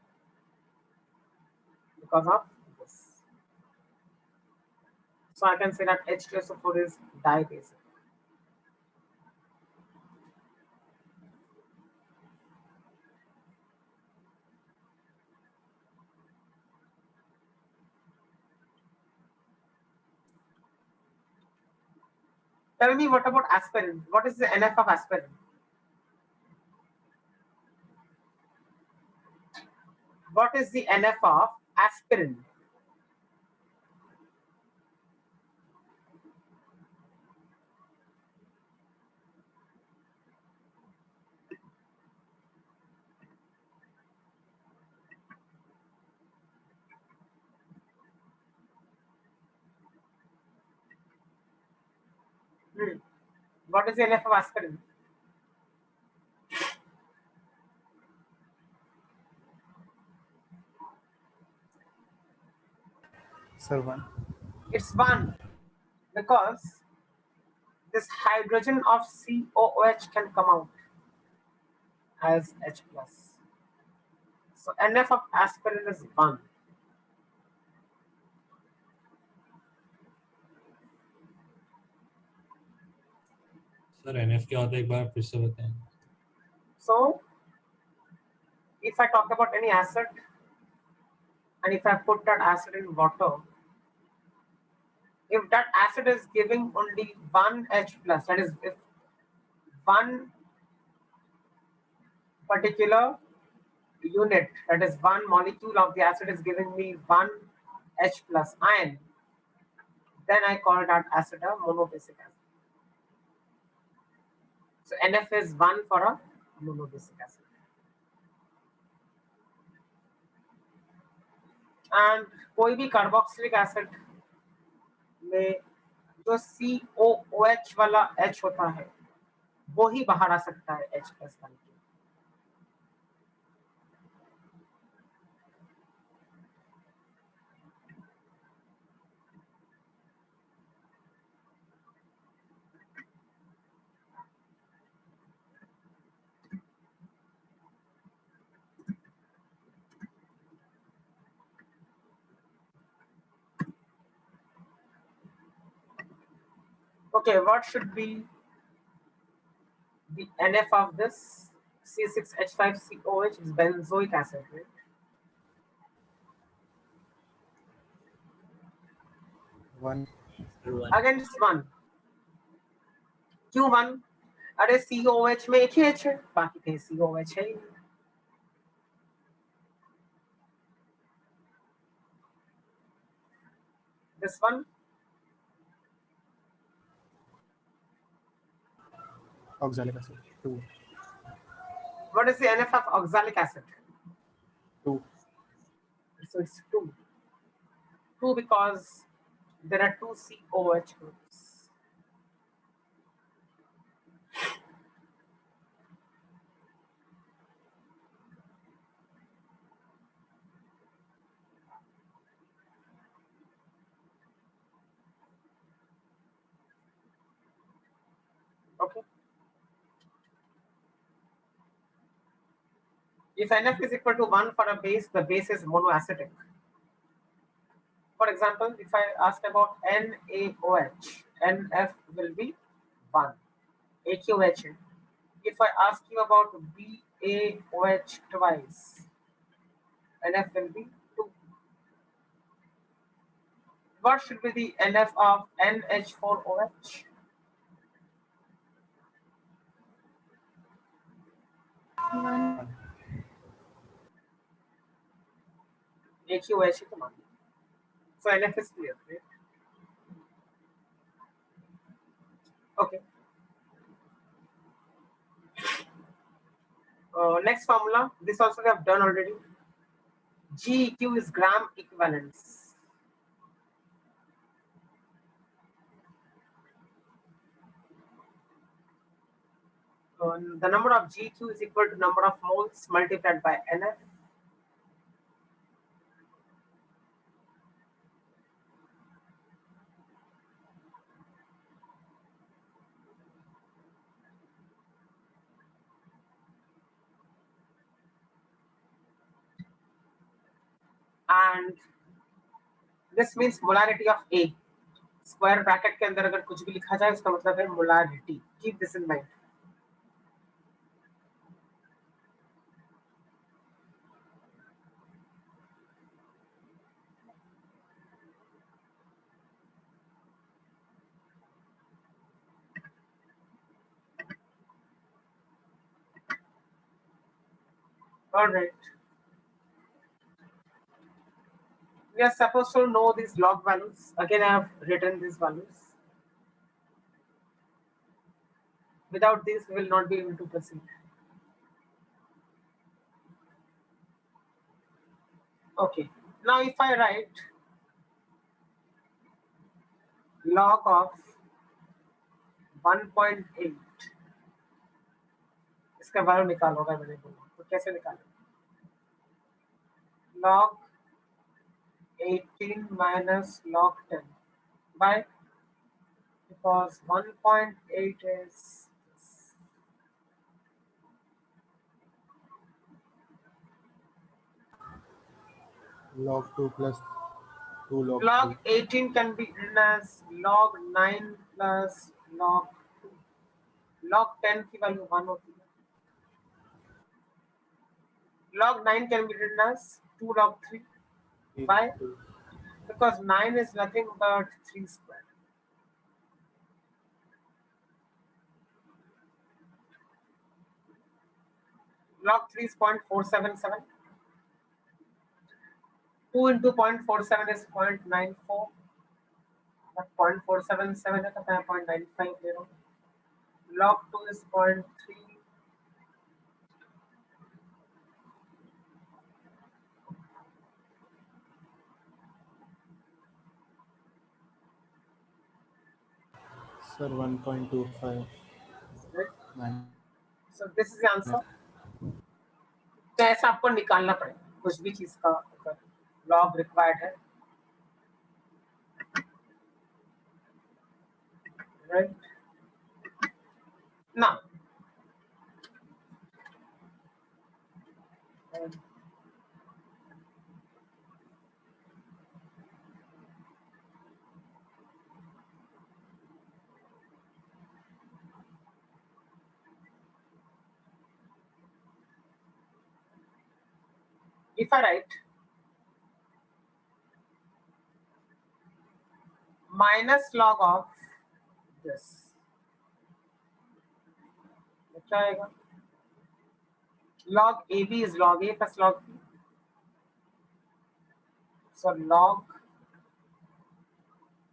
because of this. So I can say that H2SO4 is diabasic. Tell me, what about aspirin? What is the NF of aspirin? What is the NF of aspirin? What is the NF of aspirin? Sir, 1. It's 1 because this hydrogen of COOH can come out as H+. So NF of aspirin is 1. Sir NF क्या होता है एक बार फिर से बताएं. So if I talk about any acid, and if I put that acid in water, if that acid is giving only one H plus, that is, if one particular unit, that is one molecule of the acid is giving me one H plus ion, then I call that acid a monobasic acid. So NF is 1 for a monobasic acid. And कोई भी carboxylic acid में जो COOH वाला H होता है वो ही बाहर आ सकता है H प्लस बन के. Okay, what should be the NF of this C6H5COH? Is benzoic acid, right? One. Against 1. क्यों 1? अरे COH में एक ही H है, बाकी कहीं COH है ही नहीं. This one, Oxalic acid. 2. what is the NF of oxalic acid? 2. So it's 2. 2 because there are 2 COH groups. Okay. If NF is equal to 1 for a base, the base is monoacidic. For example, if I ask about NaOH, NF will be 1. AQH. If I ask you about BaOH twice, NF will be 2. What should be the NF of NH4OH? One. AQH. So NF is clear, right? Okay. Next formula. This also we have done already. GEQ is gram equivalence. The number of GQ is equal to number of moles multiplied by NF. And this means molarity of A. Square bracket के अंदर अगर कुछ भी लिखा जाए उसका मतलब है molarity. Keep this in mind. All right. We are supposed to know these log values. Again, I have written these values. Without these, we will not be able to proceed. Okay. Now, if I write log of 1.8, इसका value निकालोगा मैंने बोला तो कैसे निकालोगे? Log 18 minus log 10. Why? Because 1.8 is Log 2 plus 2 log log 3. 18 can be written as log 9 plus log 2. Log 10 की value 1 होती है. Log 9 can be written as 2 log 3. Why? Because 9 is nothing but 3 squared. Log 3 is 0.477. 2 into 0.47 is 0.94. But 0.477 है तो मैं 0.95 ले रहा हूँ. Log 2 is 0.3. Sir, 1.25. Right? So this is the answer. तो ऐसा आपको निकालना पड़ेगा कुछ भी चीज का अगर लॉग रिक्वायर्ड है. Right? Now, if I write minus log of this, क्या आएगा? Log AB is log A plus log B. So log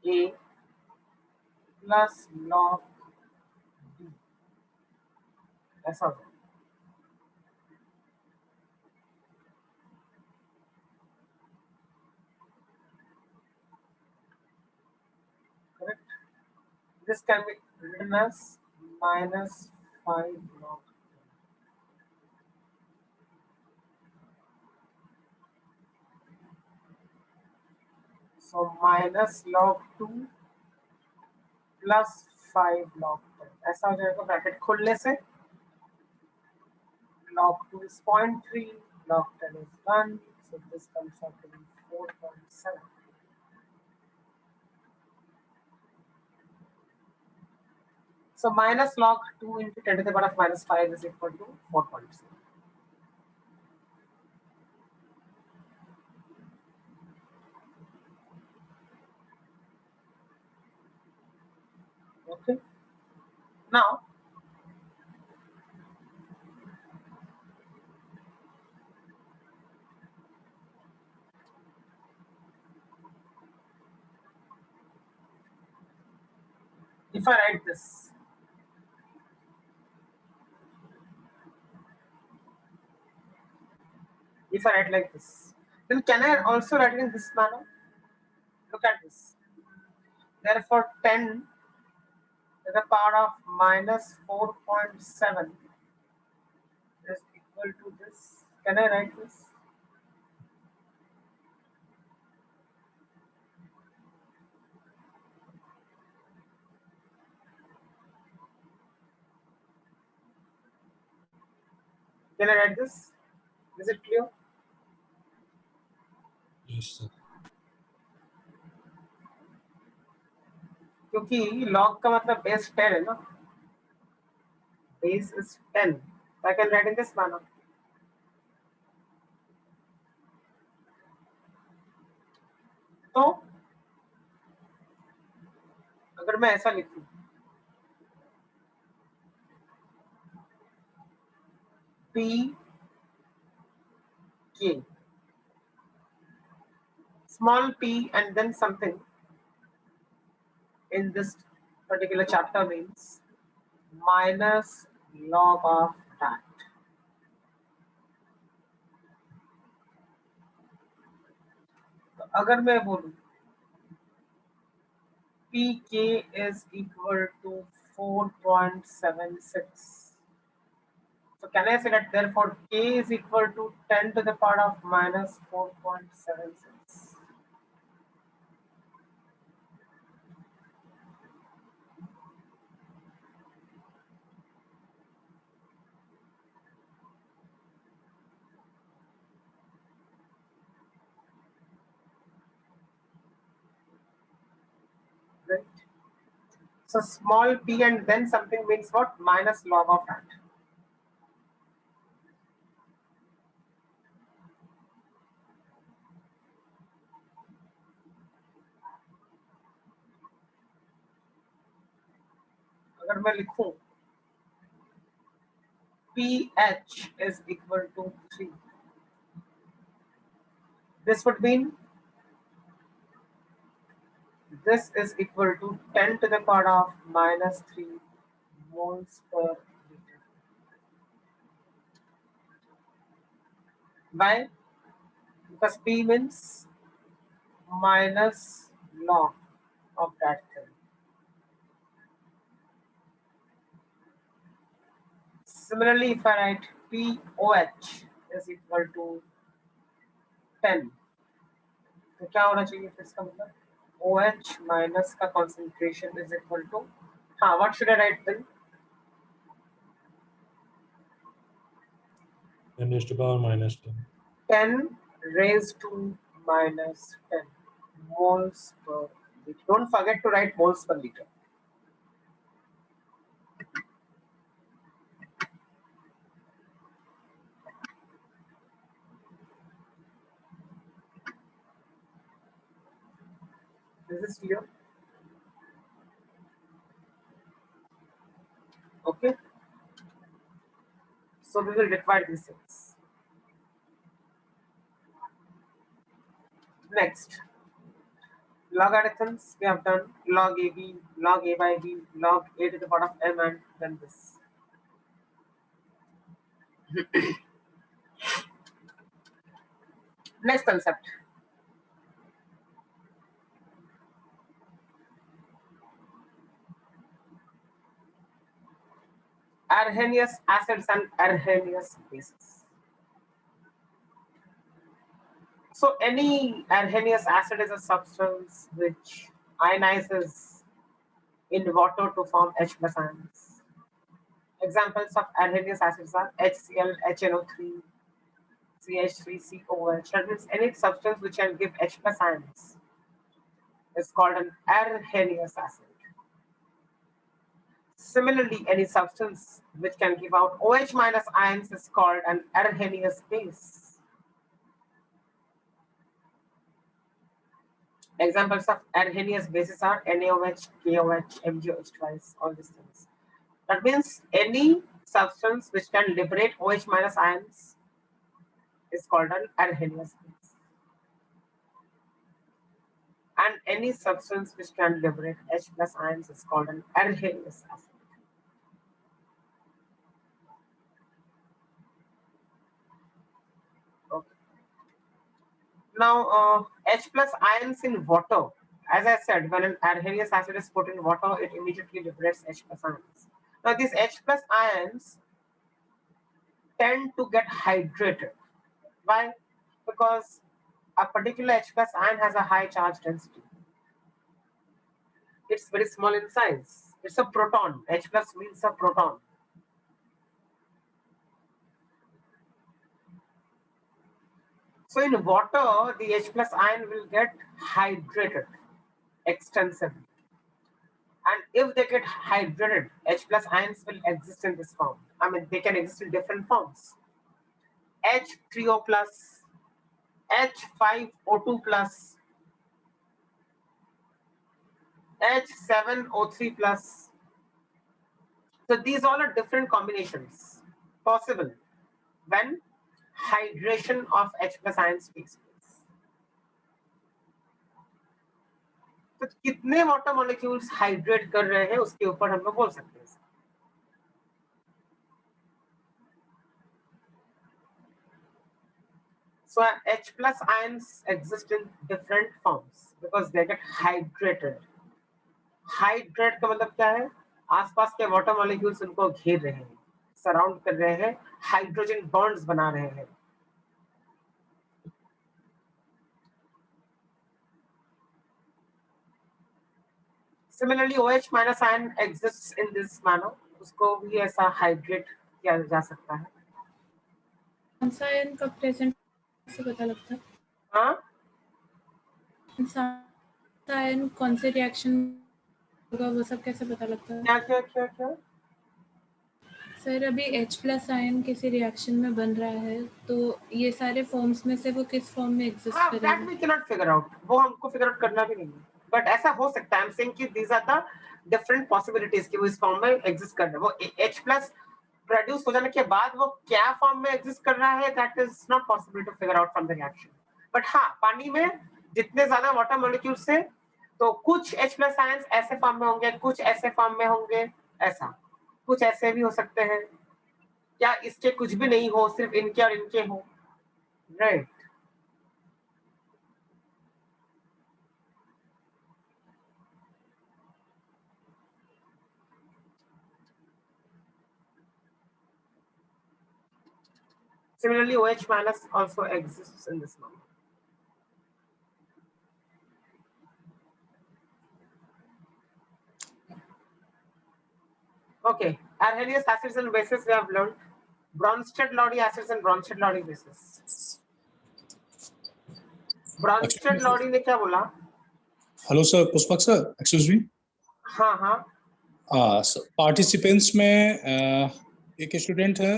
A plus log B. ऐसा हो जाएगा. Correct? This can be written as minus 5 log. So minus log 2 plus 5 log 10. ऐसा हो जाएगा bracket खोलने से. Log 2 is 0.3, log 10 is 1, so this comes out to be 4.7. So minus log 2 into 10 to the power of minus 5 is equal to 4.7. Okay. Now, if I write this, if I write like this, then can I also write it in this manner? Look at this. Therefore, 10 to the power of minus 4.7 is equal to this. Can I write this? Can I write this? Is it clear? Yes, sir. क्योंकि log का मतलब base 10 है ना. Base is 10. So I can write in this manner. तो अगर मैं ऐसा लिखूं, P K, small p and then something in this particular chapter means minus log of that. तो अगर मैं बोलूं PK is equal to 4.76. So can I say that therefore K is equal to 10 to the power of minus 4.76? Right? So small p and then something means what? Minus log of that. अगर मैं लिखूं pH is equal to 3, this would mean this is equal to 10 to the power of minus 3 moles per liter. Why? Because P means minus log of that thing. Similarly, if I write POH is equal to 10, तो क्या होना चाहिए फिर इसका मतलब OH minus का concentration is equal to, हाँ, what should I write then? 10 raised to power minus 10. 10 raised to minus 10 moles per liter. Don't forget to write moles per liter. Is this clear? Okay. So we will divide these things. Next, logarithms. We have done log AB, log A by B, log A to the power of M, and then this. Next concept. Arrhenius acids and arrhenius bases. So any arrhenius acid is a substance which ionizes in water to form H plus ions. Examples of arrhenius acids are HCl, HNO3, CH3COH. That means any substance which can give H plus ions is called an arrhenius acid. Similarly, any substance which can give out OH minus ions is called an arrhenius base. Examples of arrhenius bases are NaOH, KOH, MgOH twice, all these things. That means any substance which can liberate OH minus ions is called an arrhenius base. And any substance which can liberate H plus ions is called an arrhenius acid. Okay. Now, H plus ions in water. As I said, when an arrhenius acid is put in water, it immediately liberates H plus ions. Now, these H plus ions tend to get hydrated. Why? Because a particular H plus ion has a high charge density. It's very small in size. It's a proton. H plus means a proton. So in water, the H plus ion will get hydrated extensively. And if they get hydrated, H plus ions will exist in this form. I mean, they can exist in different forms. H3O plus, H5O2 plus, H7O3 plus. So these all are different combinations possible when hydration of H plus ions takes place. तो कितने water molecules hydrate कर रहे हैं उसके ऊपर हम लोग बोल सकते हैं. So H plus ions exist in different forms because they get hydrated. Hydrate का मतलब क्या है? आसपास के वाटर मॉलिक्यूल्स उनको घेर रहे हैं, सराउंड कर रहे हैं, हाइड्रोजन बॉन्ड्स बना रहे हैं. Similarly, OH minus ion exists in this manner. उसको भी ऐसा हाइड्रेट किया जा सकता है. कौन सा आयन कब प्रेजेंट से पता लगता है? हाँ, कौन सा आयन कौन से रिएक्शन होगा वो सब कैसे पता लगता है? क्या क्या क्या क्या? सर अभी H प्लस आयन किसी रिएक्शन में बन रहा है तो ये सारे फॉर्म्स में से वो किस फॉर्म में एग्जिस्ट हाँ, that करेगा? we cannot figure out. वो हमको फिगर आउट करना भी नहीं है. बट ऐसा हो सकता है, आई एम सेइंग कि these are the different possibilities कि वो इस फॉर्म में एग्जिस्ट कर रहे हैं। वो H प्लस प्रोड्यूस हो जाने के बाद वो क्या फॉर्म में एग्जिस्ट कर रहा है, that is not possible to figure out from the reaction. But हाँ, पानी में जितने ज्यादा वाटर मॉलिक्यूल्स से, तो कुछ H प्लस आयंस ऐसे फॉर्म में होंगे, कुछ ऐसे फॉर्म में होंगे, ऐसा कुछ ऐसे भी हो सकते हैं, क्या इसके कुछ भी नहीं हो, सिर्फ इनके और इनके हो, right. Similarly, OH minus also exists in this number. Okay, Arrhenius acids and bases we have learned. Bronsted-Lowry acids and Bronsted-Lowry bases. Bronsted-Lowry ने क्या बोला? Hello sir, Pushpak sir, excuse me. हाँ हाँ, पार्टिसिपेंट्स में एक स्टूडेंट है,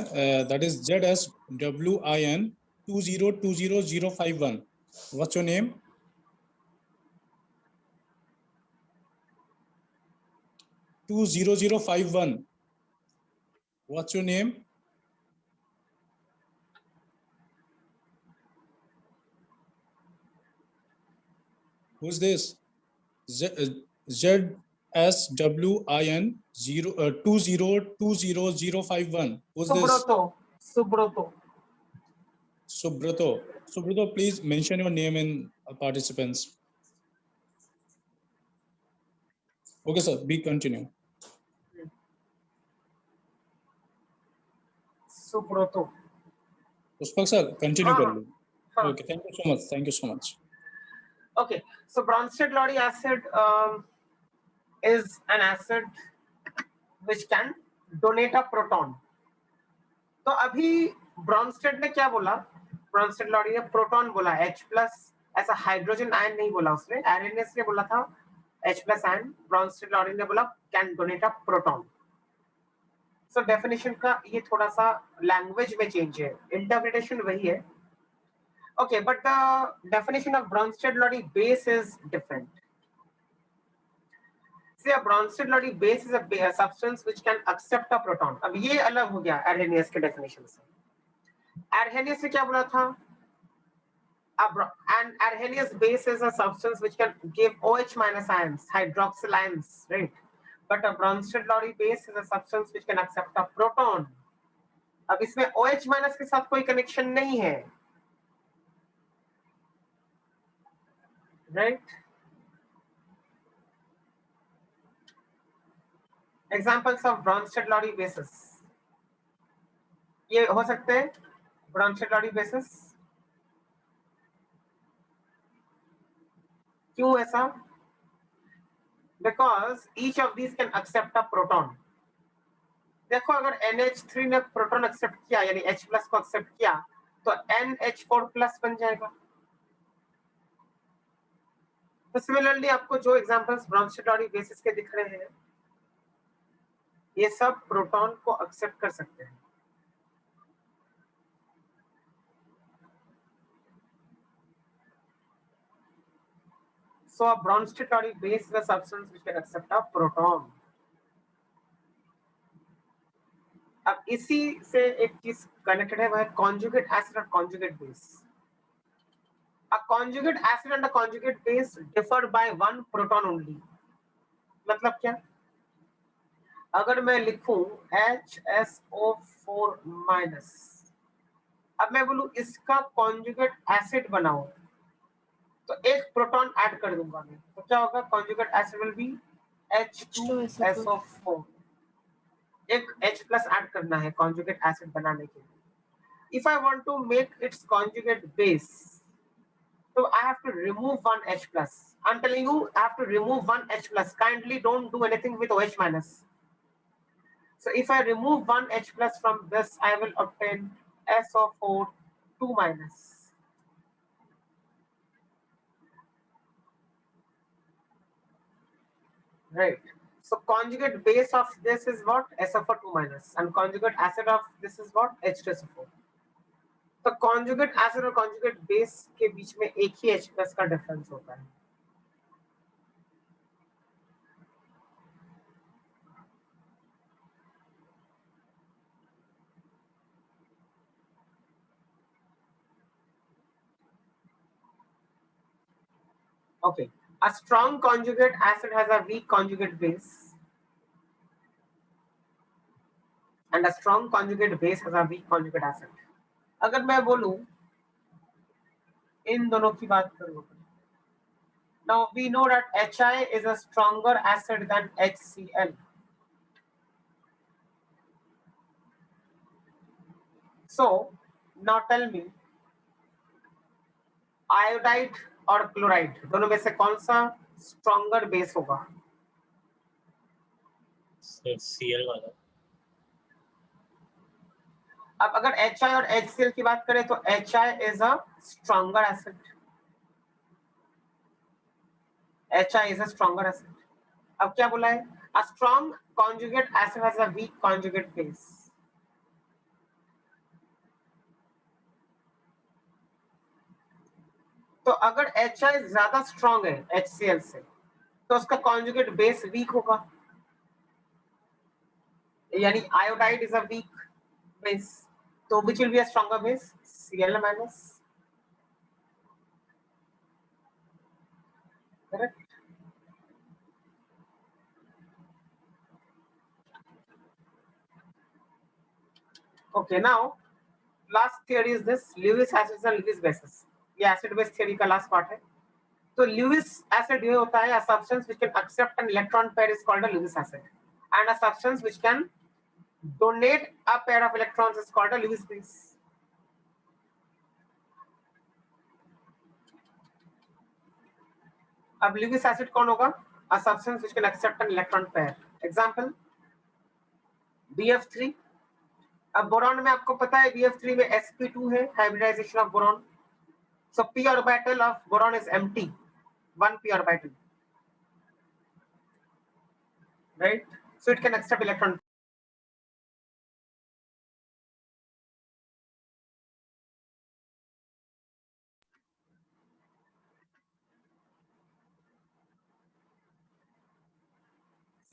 that is ZSWIN 2020051। What's your name? Two 20051। What's your name? Who is this? ZSWIN 2020051। Who's this? Subroto. Subrato, please mention your name in participants. Okay, sir. Be continue. Subroto. Pushpak sir, continue हाँ, कर लो. हाँ. Okay, thank you so much. Thank you so much. Okay, so Bronsted-Lowry acid is an acid which can donate a proton. तो अभी Brønsted ने क्या बोला? ब्रॉन्स्टेड-Lowry ने proton बोला, H प्लस, ऐसा हाइड्रोजन आयन नहीं बोला उसने। आरएनएस ने बोला था H प्लस आयन, ब्रॉन्स्टेड-Lowry ने बोला can donate a proton. So definition का ये थोड़ा सा लैंग्वेज में चेंज है, इंटरप्रिटेशन वही है। Okay, but the definition of Bronsted-Lowry base is different. See, a Bronsted-Lowry base is a substance which can accept a proton. अब ये अलग हो गया Arrhenius के definition से। Arrhenius ने क्या बोला था? An Arrhenius base is a substance which can give OH minus ions, hydroxyl ions, right? But a Bronsted-Lowry base is a substance which can accept a proton. अब इसमें OH minus के साथ कोई connection नहीं है, right? Examples of Bronsted-Lowry bases. ये हो सकते हैं Bronsted-Lowry bases। क्यों ऐसा? Because each of these can accept a proton. देखो, अगर NH3 ने प्रोटॉन एक्सेप्ट किया, यानी H प्लस को एक्सेप्ट किया, तो NH4 प्लस बन जाएगा। तो सिमिलरली आपको जो एग्जांपल्स Bronsted-Lowry बेसिस के दिख रहे हैं, ये सब प्रोटॉन को एक्सेप्ट कर सकते हैं। So a Bronsted-Lowry base is a substance which can accept a proton. अब इसी से एक चीज कनेक्टेड है, वह है conjugate acid और conjugate base. A conjugate acid and a conjugate base differ by one proton only. मतलब क्या? अगर मैं लिखूं HSO4 माइनस, अब मैं बोलूं इसका कॉन्जुगेट एसिड बनाओ, तो एक प्रोटॉन ऐड कर दूंगा मैं, तो क्या होगा? Conjugate acid will be H2SO4। एक H प्लस ऐड करना है कॉन्जुगेट एसिड बनाने के लिए। If I want to make its conjugate base, so I have to remove one H plus. I'm telling you, I have to remove one H plus. Kindly don't do anything with OH minus. So if I remove one H plus from this, I will obtain SO4 2 minus. Right. So conjugate base of this is what? SO4 2 minus, and conjugate acid of this is what? H2SO4. तो conjugate acid और conjugate base के बीच में एक ही H plus का difference होता है। Okay, a strong conjugate acid has a weak conjugate base, and a strong conjugate base has a weak conjugate acid. अगर मैं बोलूं इन दोनों की बात करूं, now we know that HI is a stronger acid than HCl. So now tell me, iodide और chloride दोनों में से कौन सा स्ट्रॉन्गर बेस होगा? Cl वाला. अब अगर HI और HCl की बात करें तो HI is a stronger acid. HI is a stronger acid. अब क्या बोला है? A strong conjugate acid has a weak conjugate base. तो अगर HI ज्यादा स्ट्रॉन्ग है HCl से तो उसका कॉन्जुगेट बेस वीक होगा, यानी iodide is a weak base. तो which will be a stronger base? Cl minus. Correct. Okay, now last theory is this Lewis acids and Lewis bases. ये acid base theory का last part है. तो Lewis acid ये होता है a substance which can accept an electron pair is called a Lewis acid, and a substance which can donate a pair of electrons is called a Lewis base. अब Lewis acid कौन होगा? A substance which can accept an electron pair. Example BF3. अब boron में आपको पता है BF3 में sp2 है, hybridization of boron. So p orbital of boron is empty, one p orbital, right? So it can accept electron.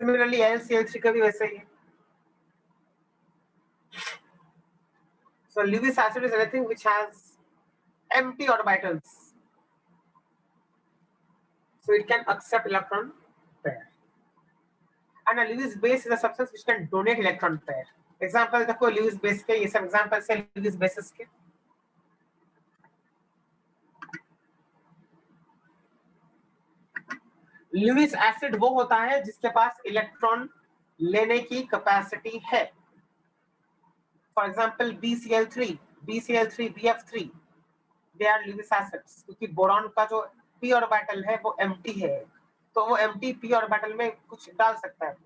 Similarly, NaCl3 का भी वैसे ही है. So Lewis acid is anything which has empty orbitals, so it can accept electron pair. And a Lewis base is a substance which can donate electron pair. Example देखो Lewis base के, ये सब examples है Lewis bases के. Lewis acid वो होता है जिसके पास इलेक्ट्रॉन लेने की कैपेसिटी है. For example BCl3, BCl3, BF3, they are Lewis acids क्योंकि बोरॉन का जो p ऑर्बिटल है वो empty है, तो वो empty p ऑर्बिटल में कुछ डाल सकता है,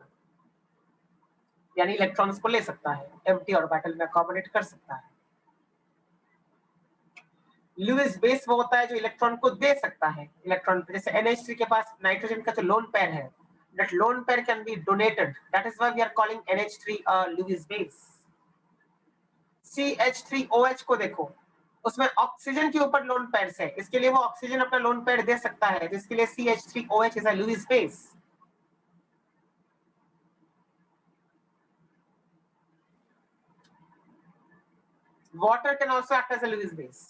यानी इलेक्ट्रॉन्स को ले सकता है, empty ऑर्बिटल में अकोमोडेट कर सकता है. Lewis बेस वो होता है जो इलेक्ट्रॉन को दे सकता है इलेक्ट्रॉन, जैसे NH3 के पास नाइट्रोजन का जो लोन पेयर है, that lone pair can be donated. That is why we are calling NH3 a Lewis base. CH3OH को देखो, उसमें ऑक्सीजन के ऊपर लोन पेयर है, इसके लिए वो ऑक्सीजन अपना लोन पेयर दे सकता है, जिसके लिए CH3OH is a Lewis base. Water can also act as a Lewis base.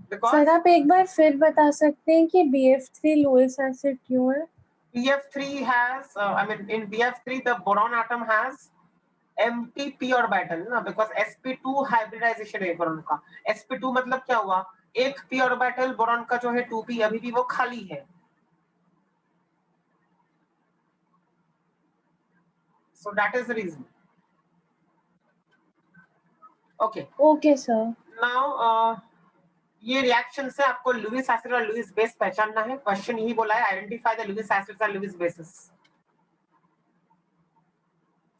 Because sir आप एक बार फिर बता सकते हैं कि BF3 लुईस एसिड क्यों है? BF3 has, in BF3 the boron atom has empty p orbital ना, because sp2 hybridization है बोरॉन का. sp2 मतलब क्या हुआ? एक p orbital बोरॉन का जो है 2p अभी भी वो खाली है. So that is the reason. Okay. Okay sir. Now ये रिएक्शन से आपको लुईस एसिड और लुईस बेस पहचानना है. क्वेश्चन यही बोला है, identify the Lewis acids and Lewis bases.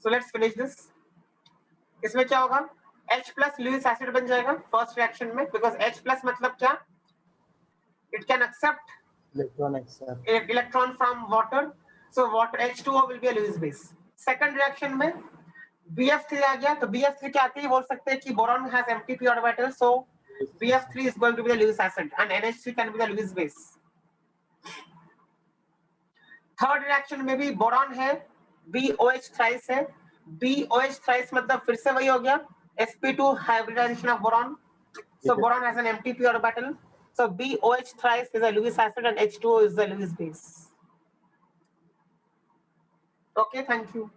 So let's finish this. इसमें क्या होगा? H प्लस लुईस एसिड बन जाएगा फर्स्ट रिएक्शन में, बिकॉज H प्लस मतलब क्या? It can accept electron from water, so water H2O will be a Lewis base. Second reaction में BF3 आ गया, तो BF3 क्या आती है, बोल सकते हैं कि boron has empty p orbital, so BF3 is going to be the Lewis acid and NH3 can be the Lewis base. Third reaction में भी बोरॉन है, BOH थ्राइस है. BOH थ्राइस मतलब फिर से वही हो गया, sp2 hybridization of boron, so boron has an empty p orbital, So BOH thrice is a Lewis acid and H2O is the Lewis base. Okay, thank you.